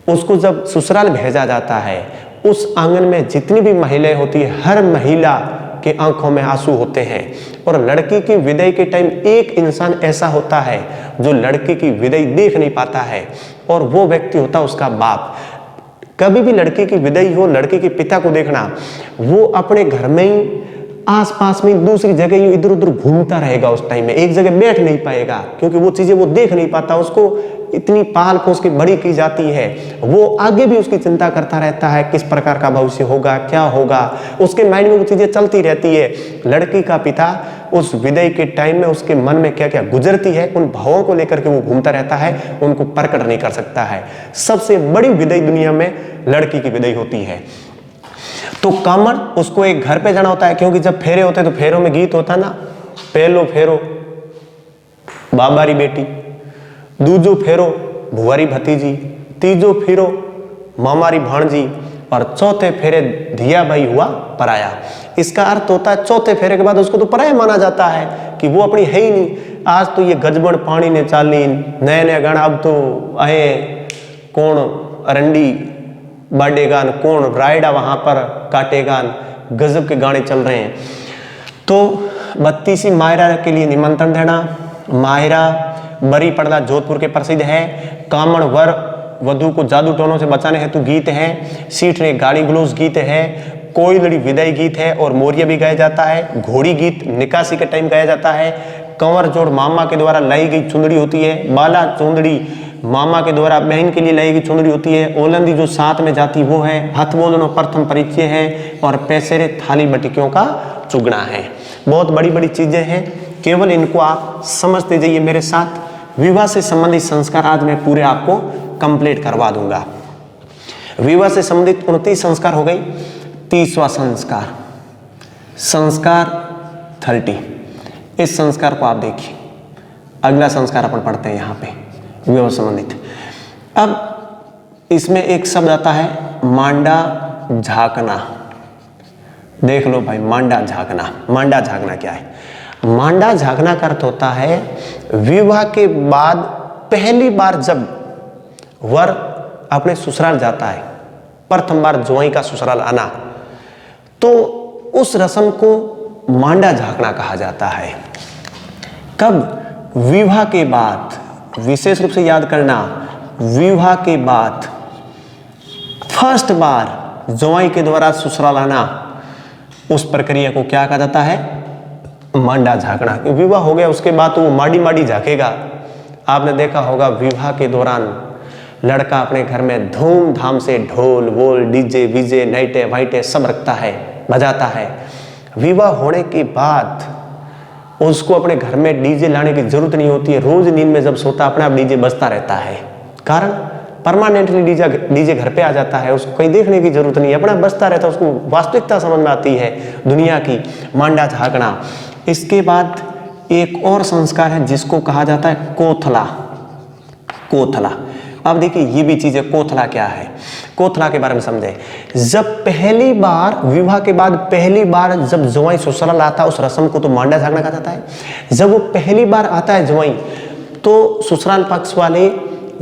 उसको जब ससुराल भेजा जाता है, उस आंगन में जितनी भी महिलाएं होती है, हर महिला के आंखों में आंसू होते हैं। और लड़की की विदाई के टाइम एक इंसान ऐसा होता है जो लड़की की विदाई देख नहीं पाता है, और वो व्यक्ति होता है उसका बाप। कभी भी लड़की की विदाई हो, लड़के के पिता को देखना, वो अपने घर में ही आसपास में दूसरी जगह ही इधर उधर घूमता रहेगा। उस टाइम में एक जगह बैठ नहीं पाएगा, क्योंकि वो चीजें वो देख नहीं पाता। उसको इतनी पाल पोस के बड़ी की जाती है, वो आगे भी उसकी चिंता करता रहता है, किस प्रकार का भविष्य होगा, क्या होगा, उसके माइंड में वो चीजें चलती रहती है। लड़की का पिता उस विदाई के टाइम में उसके मन में क्या क्या गुजरती है, उन भावों को लेकर के वो घूमता रहता है, उनको प्रकट नहीं कर सकता है। सबसे बड़ी विदाई दुनिया में लड़की की विदाई होती है। तो कामड़ उसको एक घर पे जाना होता है, क्योंकि जब फेरे होते हैं तो फेरों में गीत होता है ना, पहलो फेरो बाबारी बेटी, दूजो फेरो भुआरी भतीजी, तीजो फेरो मामारी भाणजी, और चौथे फेरे धिया भाई हुआ पराया। इसका अर्थ होता है चौथे फेरे के बाद उसको तो पराया माना जाता है कि वो अपनी है ही नहीं। आज तो ये गजबन पानी ने चाली, नए नए गाना, अब तो आए कौन अरंडी बाडेगान, कौन रायडा वहां पर काटेगान, गजब के गाने चल रहे हैं। तो 32वीं मायरा के लिए निमंत्रण देना। मायरा बरी पड़दा जोधपुर के प्रसिद्ध है। कामण वर वधु को जादू टोनों से बचाने हेतु गीत है। सीठ ने गाड़ी ग्लोज गीत है। कोयलड़ी विदाई गीत है, और मोरिया भी गाया जाता है। घोड़ी गीत निकासी के टाइम गाया जाता है। कंवर जोड़ मामा के द्वारा लाई गई चुंदड़ी होती है। बाला चुंदड़ी मामा के द्वारा बहन के लिए लाई गई चुंदड़ी होती है। ओलंदी जो साथ में जाती वो है। हथ बोलनो प्रथम परिचय है, और पैसेरे थाली बटिकियों का चुगना है। बहुत बड़ी बड़ी चीजें हैं, केवल इनको आप समझते जाइए मेरे साथ। विवाह से संबंधित संस्कार आज मैं पूरे आपको कंप्लीट करवा दूंगा। विवाह से संबंधित 29 संस्कार हो गई। 30वां संस्कार, संस्कार 30। इस संस्कार को आप देखिए। अगला संस्कार अपन पढ़ते हैं यहाँ पे विवाह संबंधित। अब इसमें एक शब्द आता है मांडा झांकना। देख लो भाई, मांडा झांकना। मांडा झांकना क्या है? मांडा झांकना का अर्थ होता है विवाह के बाद पहली बार जब वर अपने ससुराल जाता है, प्रथम बार जोई का ससुराल आना, तो उस रस्म को मांडा झांकना कहा जाता है। कब? विवाह के बाद। विशेष रूप से याद करना, विवाह के बाद फर्स्ट बार जोई के द्वारा ससुराल आना, उस प्रक्रिया को क्या कहा जाता है? मांडा झांकना। विवाह हो गया उसके बाद तो वो माड़ी माड़ी झांकेगा। आपने देखा होगा विवाह के दौरान लड़का अपने घर में धूमधाम से ढोल वोल डीजे वीजे नाइटे वाइटे सब रखता है, बजाता है। विवाह होने के बाद उसको अपने घर में डीजे लाने की जरूरत नहीं होती है। रोज नींद में जब सोता अपने आप डीजे बजता रहता है। कारण परमानेंटली डीजे घर पे आ जाता है, उसको कहीं देखने की जरूरत नहीं है, अपना बजता रहता है। उसको वास्तविकता समझ में आती है दुनिया की। मांडा झांकना। इसके बाद एक और संस्कार है जिसको कहा जाता है कोथला। कोथला। अब देखिए ये भी चीज है। कोथला क्या है? कोथला के बारे में समझे। जब पहली बार विवाह के बाद पहली बार जब जोई ससुराल आता है, उस रस्म को तो मांडा झांकना कहा जाता है। जब वो पहली बार आता है जोई, तो ससुराल पक्ष वाले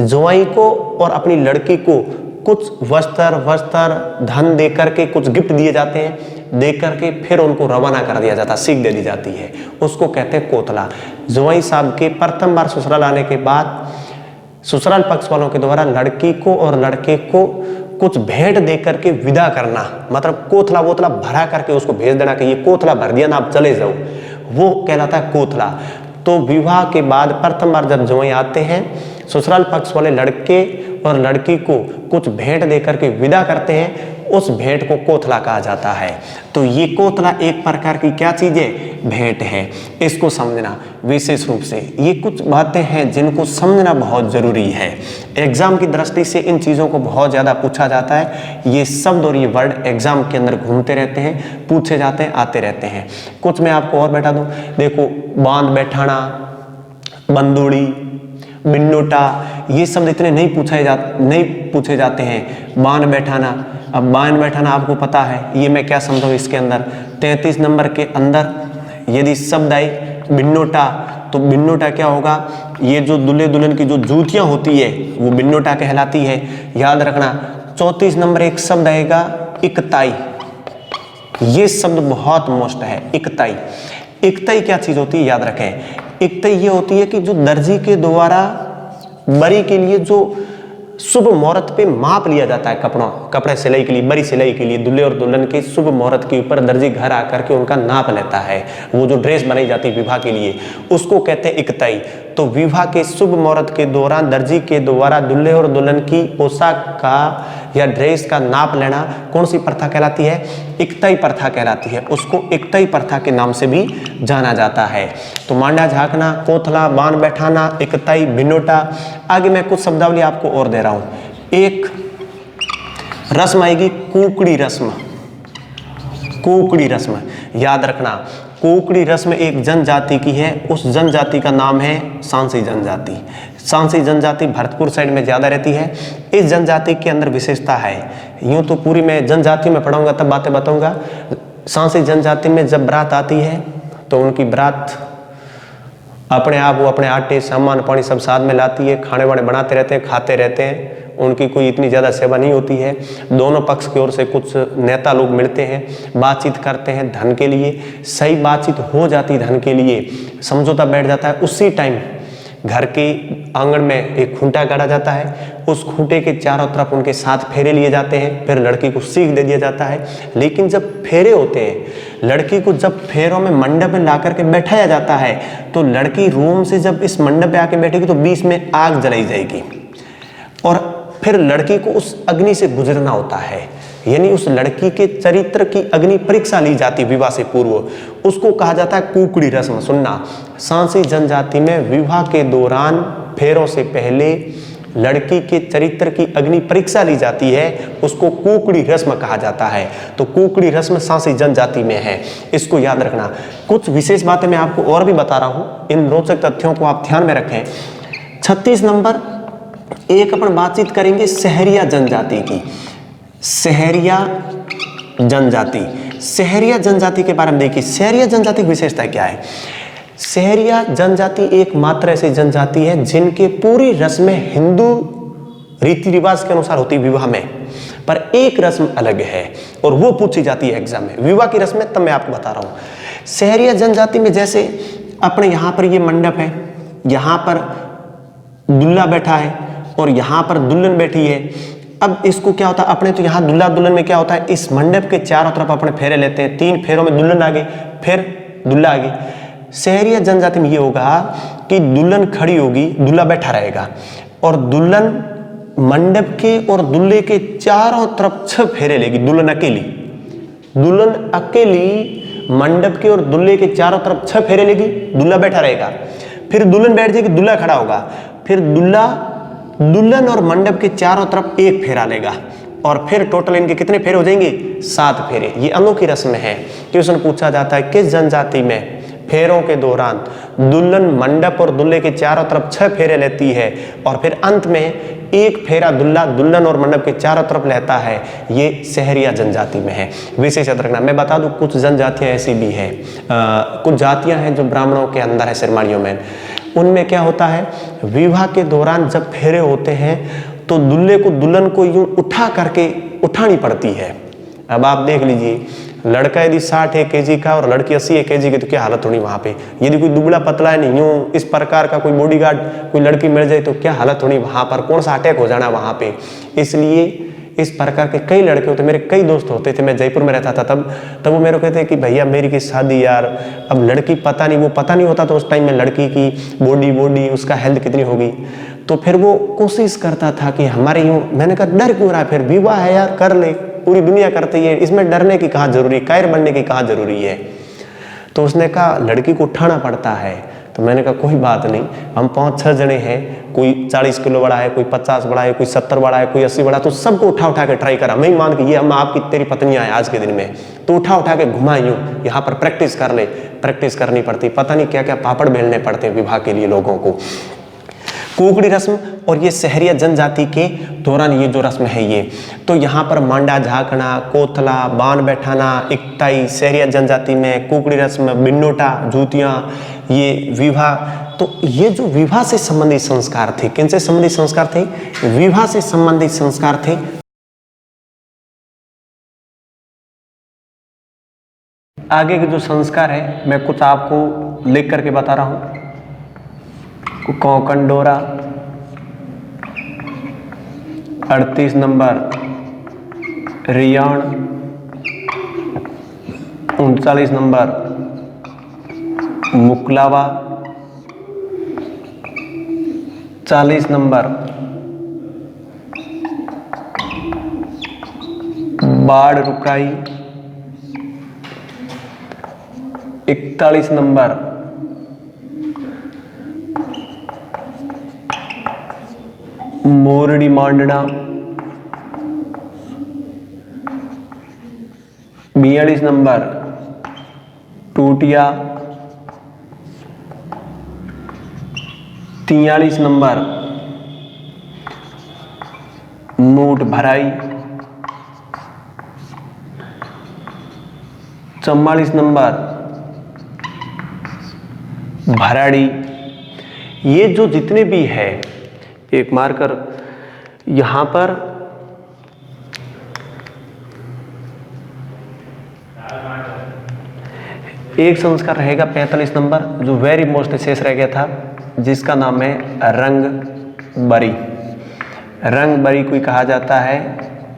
जोई को और अपनी लड़की को कुछ वस्त्र धन दे करके कुछ गिफ्ट दिए जाते हैं। दे करके फिर उनको रवाना कर दिया जाता है, सीख दे दी जाती है। उसको कहते हैं कोथला। जोई साहब के प्रथम बार ससुराल आने के बाद ससुराल पक्ष वालों के द्वारा लड़की को और लड़के को कुछ भेंट दे करके विदा करना, मतलब कोथला वोथला भरा करके उसको भेज देना कि ये कोथला भर दिया ना, आप चले जाओ, वो कहलाता है कोथला। तो विवाह के बाद प्रथम बार जब जोई आते हैं, ससुराल पक्ष वाले लड़के और लड़की को कुछ भेंट दे करके विदा करते हैं। उस भेंट को कोथला कहा जाता है। तो ये कोथला एक प्रकार की क्या चीज है, भेंट है। इसको समझना विशेष रूप से, ये कुछ बातें हैं जिनको समझना बहुत जरूरी है। एग्जाम की दृष्टि से इन चीजों को बहुत ज्यादा पूछा जाता है। ये शब्द और ये वर्ड एग्जाम के अंदर घूमते रहते हैं, पूछे जाते हैं, आते रहते हैं। कुछ मैं आपको और बैठा दूं, देखो बांध बैठाना, बंदूड़ी, बिन्नोटा, ये शब्द इतने नहीं पूछे जाते हैं। बांध बैठाना, अब बांध बैठाना आपको पता है ये मैं क्या समझाऊं इसके अंदर। 33 नंबर के अंदर यदि शब्द आई बिन्नोटा, तो बिन्नोटा क्या होगा, ये जो दूल्हे दुल्हन की जो जूतियां होती है वो बिन्नोटा कहलाती है। याद रखना 34 नंबर एक शब्द आएगा इकताई। ये शब्द बहुत मोस्ट है, इकताई। इकताई क्या चीज होती है, याद रखें। इकताई ये होती है कि जो दर्जी के द्वारा बरी के लिए जो शुभ मुहूर्त पे माप लिया जाता है, कपड़े सिलाई के लिए, बरी सिलाई के लिए, दूल्हे और दुल्हन के शुभ मुहूर्त के ऊपर दर्जी घर आकर के उनका नाप लेता है। वो जो ड्रेस बनाई जाती है विवाह के लिए, उसको कहते हैं इकताई। तो विवाह के शुभ मुहूर्त के दौरान दर्जी के द्वारा दूल्हे और दुल्हन की पोशाक का या ड्रेस का नाप लेना कौन सी प्रथा कहलाती है, इकताई प्रथा कहलाती है। उसको इकताई प्रथा के नाम से भी जाना जाता है। तो मांडा झांकना, कोथला, बांध बैठाना, इकताई, बिन्नोटा। आगे मैं कुछ शब्दावली आपको और दे रहा हूं। एक रस्म आएगी कुकड़ी रस्म। कुकड़ी रस्म याद रखना, कुकड़ी रस्म एक जनजाति की है। उस जनजाति का नाम है सांसी जनजाति। सांसी जनजाति भरतपुर साइड में ज्यादा रहती है। इस जनजाति के अंदर विशेषता है, यूं तो पूरी मैं जनजाति में पढ़ाऊंगा तब बातें बताऊंगा। सांसी जनजाति में जब बारात आती है तो उनकी बारात अपने आप वो अपने आटे सामान पानी सब साथ में लाती है, खाने वाने बनाते रहते हैं, खाते रहते हैं। उनकी कोई इतनी ज़्यादा सेवा नहीं होती है। दोनों पक्ष की ओर से कुछ नेता लोग मिलते हैं, बातचीत करते हैं धन के लिए। सही बातचीत हो जाती धन के लिए, समझौता बैठ जाता है। उसी टाइम घर के आंगन में एक खूंटा गाड़ा जाता है। उस खूंटे के चारों तरफ उनके 7 फेरे लिए जाते हैं। फिर लड़की को सीख दे दिया जाता है। लेकिन जब फेरे होते हैं, लड़की को जब फेरों में मंडप में ला करके बैठाया जाता है, तो लड़की रूम से जब इस मंडप पे आके बैठेगी तो बीच में आग जलाई जाएगी और फिर लड़की को उस अग्नि से गुजरना होता है। यानी उस लड़की के चरित्र की अग्नि परीक्षा ली जाती विवाह से पूर्व। उसको कहा जाता है कुकड़ी रस्म। सुनना, सांसी जनजाति में विवाह के दौरान फेरों से पहले लड़की के चरित्र की अग्नि परीक्षा ली जाती है, उसको कुकड़ी रस्म कहा जाता है। तो कुकड़ी रस्म सांसी जनजाति में है, इसको याद रखना। कुछ विशेष बातें मैं आपको और भी बता रहा हूं, इन रोचक तथ्यों को आप ध्यान में रखें। 36 नंबर एक अपन बातचीत करेंगे सहरिया जनजाति की। सहरिया जनजाति, सहरिया जनजाति के बारे में देखिए। सहरिया जनजाति की विशेषता क्या है? सहरिया जनजाति एकमात्र ऐसी जनजाति है जिनके पूरी रस्में हिंदू रीति रिवाज के अनुसार होती विवाह में, पर एक रस्म अलग है और वो पूछी जाती है एग्जाम में। विवाह की रस्में तब मैं आपको बता रहा हूं। सहरिया जनजाति में जैसे अपने यहां पर ये मंडप है, यहां पर दूल्हा बैठा है और यहां पर दुल्हन बैठी है। अब इसको क्या होता है, अपने तो यहाँ दूल्हा दुल्हन में क्या होता है, इस मंडप के चारों तरफ अपने फेरे लेते हैं। 3 फेरों में दुल्हन आगे, फिर दूल्हा आगे। सहरिया जनजाति में ये होगा कि दुल्हन खड़ी होगी, दूल्हा बैठा रहेगा और दुल्हन मंडप के और दूल्हे के चारों तरफ 6 फेरे लेगी। दुल्हन अकेली मंडप के और दूल्हे के चारों तरफ 6 फेरे लेगी, दूल्हा बैठा रहेगा। फिर दुल्हन बैठ जाएगी, दूल्हा खड़ा होगा। फिर दुल्हन और मंडप के चारों तरफ 1 फेरा लेगा और फिर टोटल इनके कितने फेरे हो जाएंगे? 7 फेरे। ये अनोखी रस्म है। क्वेश्चन पूछा जाता है किस जनजाति में फेरों के दौरान दुल्हन मंडप और दूल्हे के चारों तरफ 6 फेरे लेती है और फिर अंत में 1 फेरा दूल्हा दुल्हन और मंडप के चारों तरफ लेता है? ये सहरिया जनजाति में है। विशेष याद रखना। मैं बता दूं कुछ जनजातियां ऐसी भी है, कुछ जातियां हैं जो ब्राह्मणों के अंदर है, सिरमाड़ियों में। उनमें क्या होता है, विवाह के दौरान जब फेरे होते हैं तो दूल्हे को दुल्हन को यूं उठानी पड़ती है। अब आप देख लीजिए, लड़का यदि 60 kg का और लड़की 80 kg की तो क्या हालत होनी वहां पे। यदि कोई दुबला पतला है नहीं, यूं इस प्रकार का कोई बॉडीगार्ड कोई लड़की मिल जाए तो क्या हालत होनी वहां पर, कौन सा अटैक हो जाना वहां पे। इसलिए इस प्रकार के कई लड़के होते, मेरे कई दोस्त होते थे, मैं जयपुर में रहता था तब वो मेरे को कहते कि भैया मेरी की शादी यार, अब लड़की पता नहीं होता तो उस टाइम में लड़की की बॉडी उसका हेल्थ कितनी होगी। तो फिर वो कोशिश करता था कि हमारे यूं, मैंने कहा डर क्यों रहा है, फिर विवाह है यार कर ले, पूरी दुनिया करती है, इसमें डरने की कहाँ जरूरी, कायर बनने की कहाँ जरूरी है। तो उसने कहा लड़की को उठाना पड़ता है। तो मैंने कहा कोई बात नहीं, हम 5-6 जने हैं, कोई 40 किलो बड़ा है, कोई 50 बड़ा है, कोई 70 बड़ा है, कोई 80 बड़ा, तो सबको उठा उठा के ट्राई करा। मैं ही मान के ये हम आपकी तेरी पत्नियां हैं आज के दिन में, तो उठा उठा के घुमा यूं, यहाँ पर प्रैक्टिस कर ले। प्रैक्टिस करनी पड़ती, पता नहीं क्या क्या पापड़ बेलने पड़ते हैं विवाह के लिए लोगों को। कुकड़ी रस्म और ये सहरिया जनजाति के दौरान ये जो रस्म है ये, तो यहाँ पर मांडा झाँकना, कोथला, बान बैठाना, इकताई सहरिया जनजाति में, कुकड़ी रस्म, बिन्नोटा, जूतियाँ, ये विवाह। तो ये जो विवाह से संबंधित संस्कार थे, किन से संबंधित संस्कार थे? विवाह से संबंधित संस्कार थे। आगे के जो संस्कार है मैं कुछ आपको लिख करके बता रहा हूं। कोंकण डोरा, 38 नंबर रियाण, 39 नंबर मुकलावा, 40 नंबर बाढ़ रुकाई, 41 नंबर मोरडी मांडना, 42 नंबर टूटिया, 43 नंबर मूठ भराई, 44 नंबर भराड़ी। ये जो जितने भी है, एक मार्कर यहां पर एक संस्कार रहेगा 45 नंबर, जो वेरी मोस्ट शेष रह गया था, जिसका नाम है रंग बरी। रंग बरी को कहा जाता है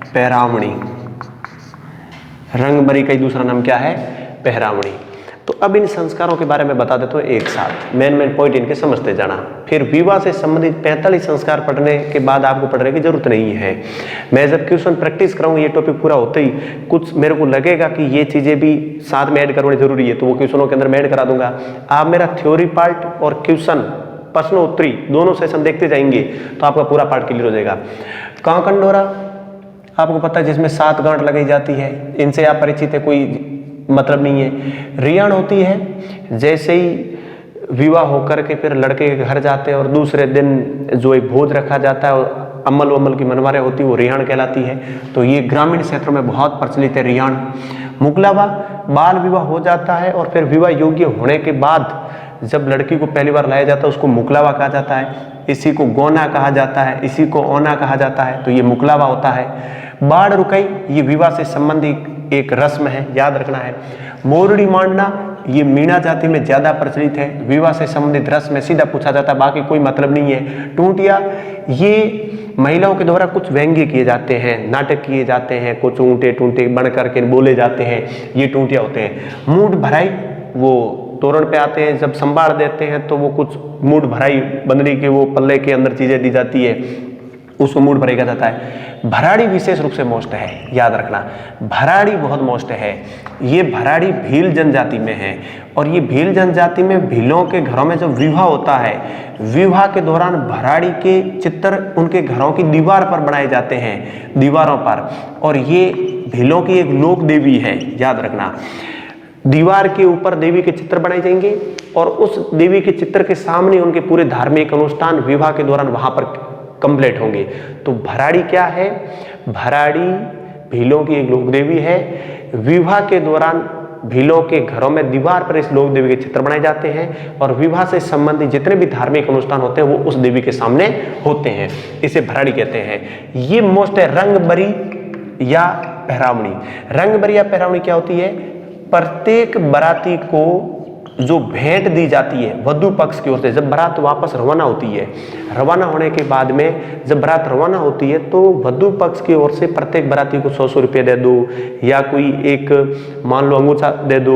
पहरावणी। रंग बरी का ही दूसरा नाम क्या है? पहरावणी। तो अब इन संस्कारों के बारे में बता देता हूँ एक साथ, मेन पॉइंट इनके समझते जाना। फिर विवाह से संबंधित 45 संस्कार पढ़ने के बाद आपको पढ़ने की जरूरत नहीं है। मैं जब क्वेश्चन प्रैक्टिस कराऊंगा, ये टॉपिक पूरा होते ही कुछ मेरे को लगेगा कि ये चीजें भी साथ में ऐड करनी जरूरी है, तो वो क्वेश्चनों के अंदर मैं ऐड करा दूंगा। आप मेरा थ्योरी पार्ट और क्वेश्चन प्रश्नोत्तरी दोनों सेशन देखते जाएंगे तो आपका पूरा पार्ट क्लियर हो जाएगा। कोंकण डोरा आपको पता है, जिसमें 7 गांठ लगाई जाती है, इनसे आप परिचित है, कोई मतलब नहीं है। रियाण होती है, जैसे ही विवाह होकर के फिर लड़के के घर जाते हैं और दूसरे दिन जो एक भोज रखा जाता है और अमल की मनवारें होती है, वो रियाण कहलाती है। तो ये ग्रामीण क्षेत्रों में बहुत प्रचलित है रियाण। मुकलावा बाल विवाह हो जाता है और फिर विवाह योग्य होने के बाद जब लड़की को पहली बार लाया जाता है उसको मुकलावा कहा जाता है। इसी को गोना कहा जाता है, इसी को ओना कहा जाता है, तो ये मुकलावा होता है। बाढ़ रुकाई ये विवाह से संबंधित एक रस्म है, याद रखना है। मोरडी मांडना ये मीणा जाति में ज्यादा प्रचलित है, विवाह से संबंधित रस्म है, सीधा पूछा जाता है, बाकी कोई मतलब नहीं है। टूटिया ये महिलाओं के द्वारा कुछ व्यंग्य किए जाते हैं, नाटक किए जाते हैं, कुछ ऊंटे टूंटे बन करके बोले जाते हैं, ये टूटिया होते हैं। मूठ भराई वो तोरण पे आते हैं, जब संभाल देते हैं तो वो कुछ मूठ भराई बंदरी के वो पल्ले के अंदर चीजें दी जाती है, उसको मूठ भराई कहा जाता है। भराड़ी विशेष रूप से मोस्ट है, याद रखना, भराड़ी बहुत मोस्ट है। ये भराड़ी भील जनजाति में है और ये भील जनजाति में भीलों के घरों में जब विवाह होता है, विवाह के दौरान भराड़ी के चित्र उनके घरों की दीवार पर बनाए जाते हैं, दीवारों पर। और ये भीलों की एक लोक देवी है, याद रखना। दीवार के ऊपर देवी के चित्र बनाए जाएंगे और उस देवी के चित्र के सामने उनके पूरे धार्मिक अनुष्ठान विवाह के दौरान वहां पर कंप्लीट होंगे। तो भराड़ी क्या है? भराड़ी भीलों की एक लोक देवी है। विवाह के दौरान भीलों के घरों में दीवार पर इस लोक देवी के चित्र बनाए जाते हैं और विवाह से संबंधित जितने भी धार्मिक अनुष्ठान होते हैं वो उस देवी के सामने होते हैं, इसे भराड़ी कहते हैं। ये मोस्ट है रंगबरी या पहरावणी। रंगबरी या पहरावणी क्या होती है? प्रत्येक बाराती को जो भेंट दी जाती है वधू पक्ष की ओर से, जब बारात वापस रवाना होती है, रवाना होने के बाद में जब बारात रवाना होती है तो वधू पक्ष की ओर से प्रत्येक बाराती को 100 रुपये दे दो या कोई एक मान लो अंगूठा दे दो,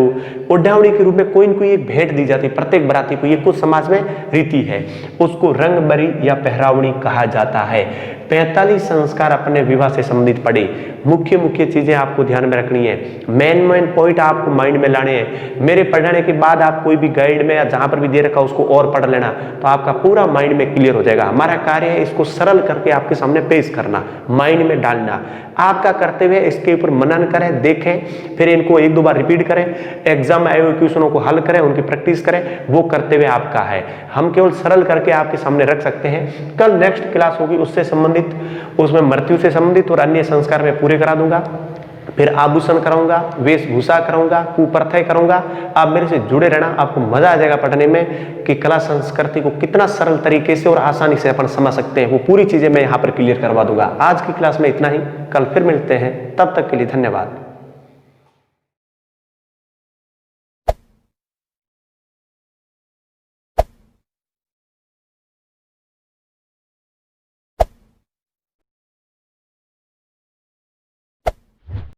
उड्डावणी के रूप में कोई न कोई एक भेंट दी जाती है प्रत्येक बाराती को। ये कुछ समाज में रीति है, उसको रंगबरी या पहरावणी कहा जाता है। 45 संस्कार अपने विवाह से संबंधित पढ़े। मुख्य मुख्य चीजें आपको ध्यान में रखनी है, मेन पॉइंट आपको माइंड में लाने हैं। मेरे पढ़ने के बाद आप कोई भी गाइड में या जहां पर भी दे रखा उसको और पढ़ लेना, तो आपका पूरा माइंड में क्लियर हो जाएगा। हमारा कार्य है इसको सरल करके आपके सामने पेश करना, माइंड में डालना। आपका करते हुए इसके ऊपर मनन करें, देखें, फिर इनको 1-2 बार रिपीट करें, एग्जाम में आए हुए क्वेश्चनों को हल करें, उनकी प्रैक्टिस करें। वो करते हुए आपका है, हम केवल सरल करके आपके सामने रख सकते हैं। कल नेक्स्ट क्लास होगी उससे संबंधित, उसमें मृत्यु से संबंधित और अन्य संस्कार मैं पूरे करा दूंगा। फिर आभूषण कराऊंगा, वेशभूषा कराऊंगा, कुप्रथा करूंगा। आप मेरे से जुड़े रहना, आपको मजा आ जाएगा पढ़ने में कि कला संस्कृति को कितना सरल तरीके से और आसानी से अपन समझ सकते हैं। वो पूरी चीजें मैं यहाँ पर क्लियर करवा दूंगा। आज की क्लास में इतना ही, कल फिर मिलते हैं, तब तक के लिए धन्यवाद।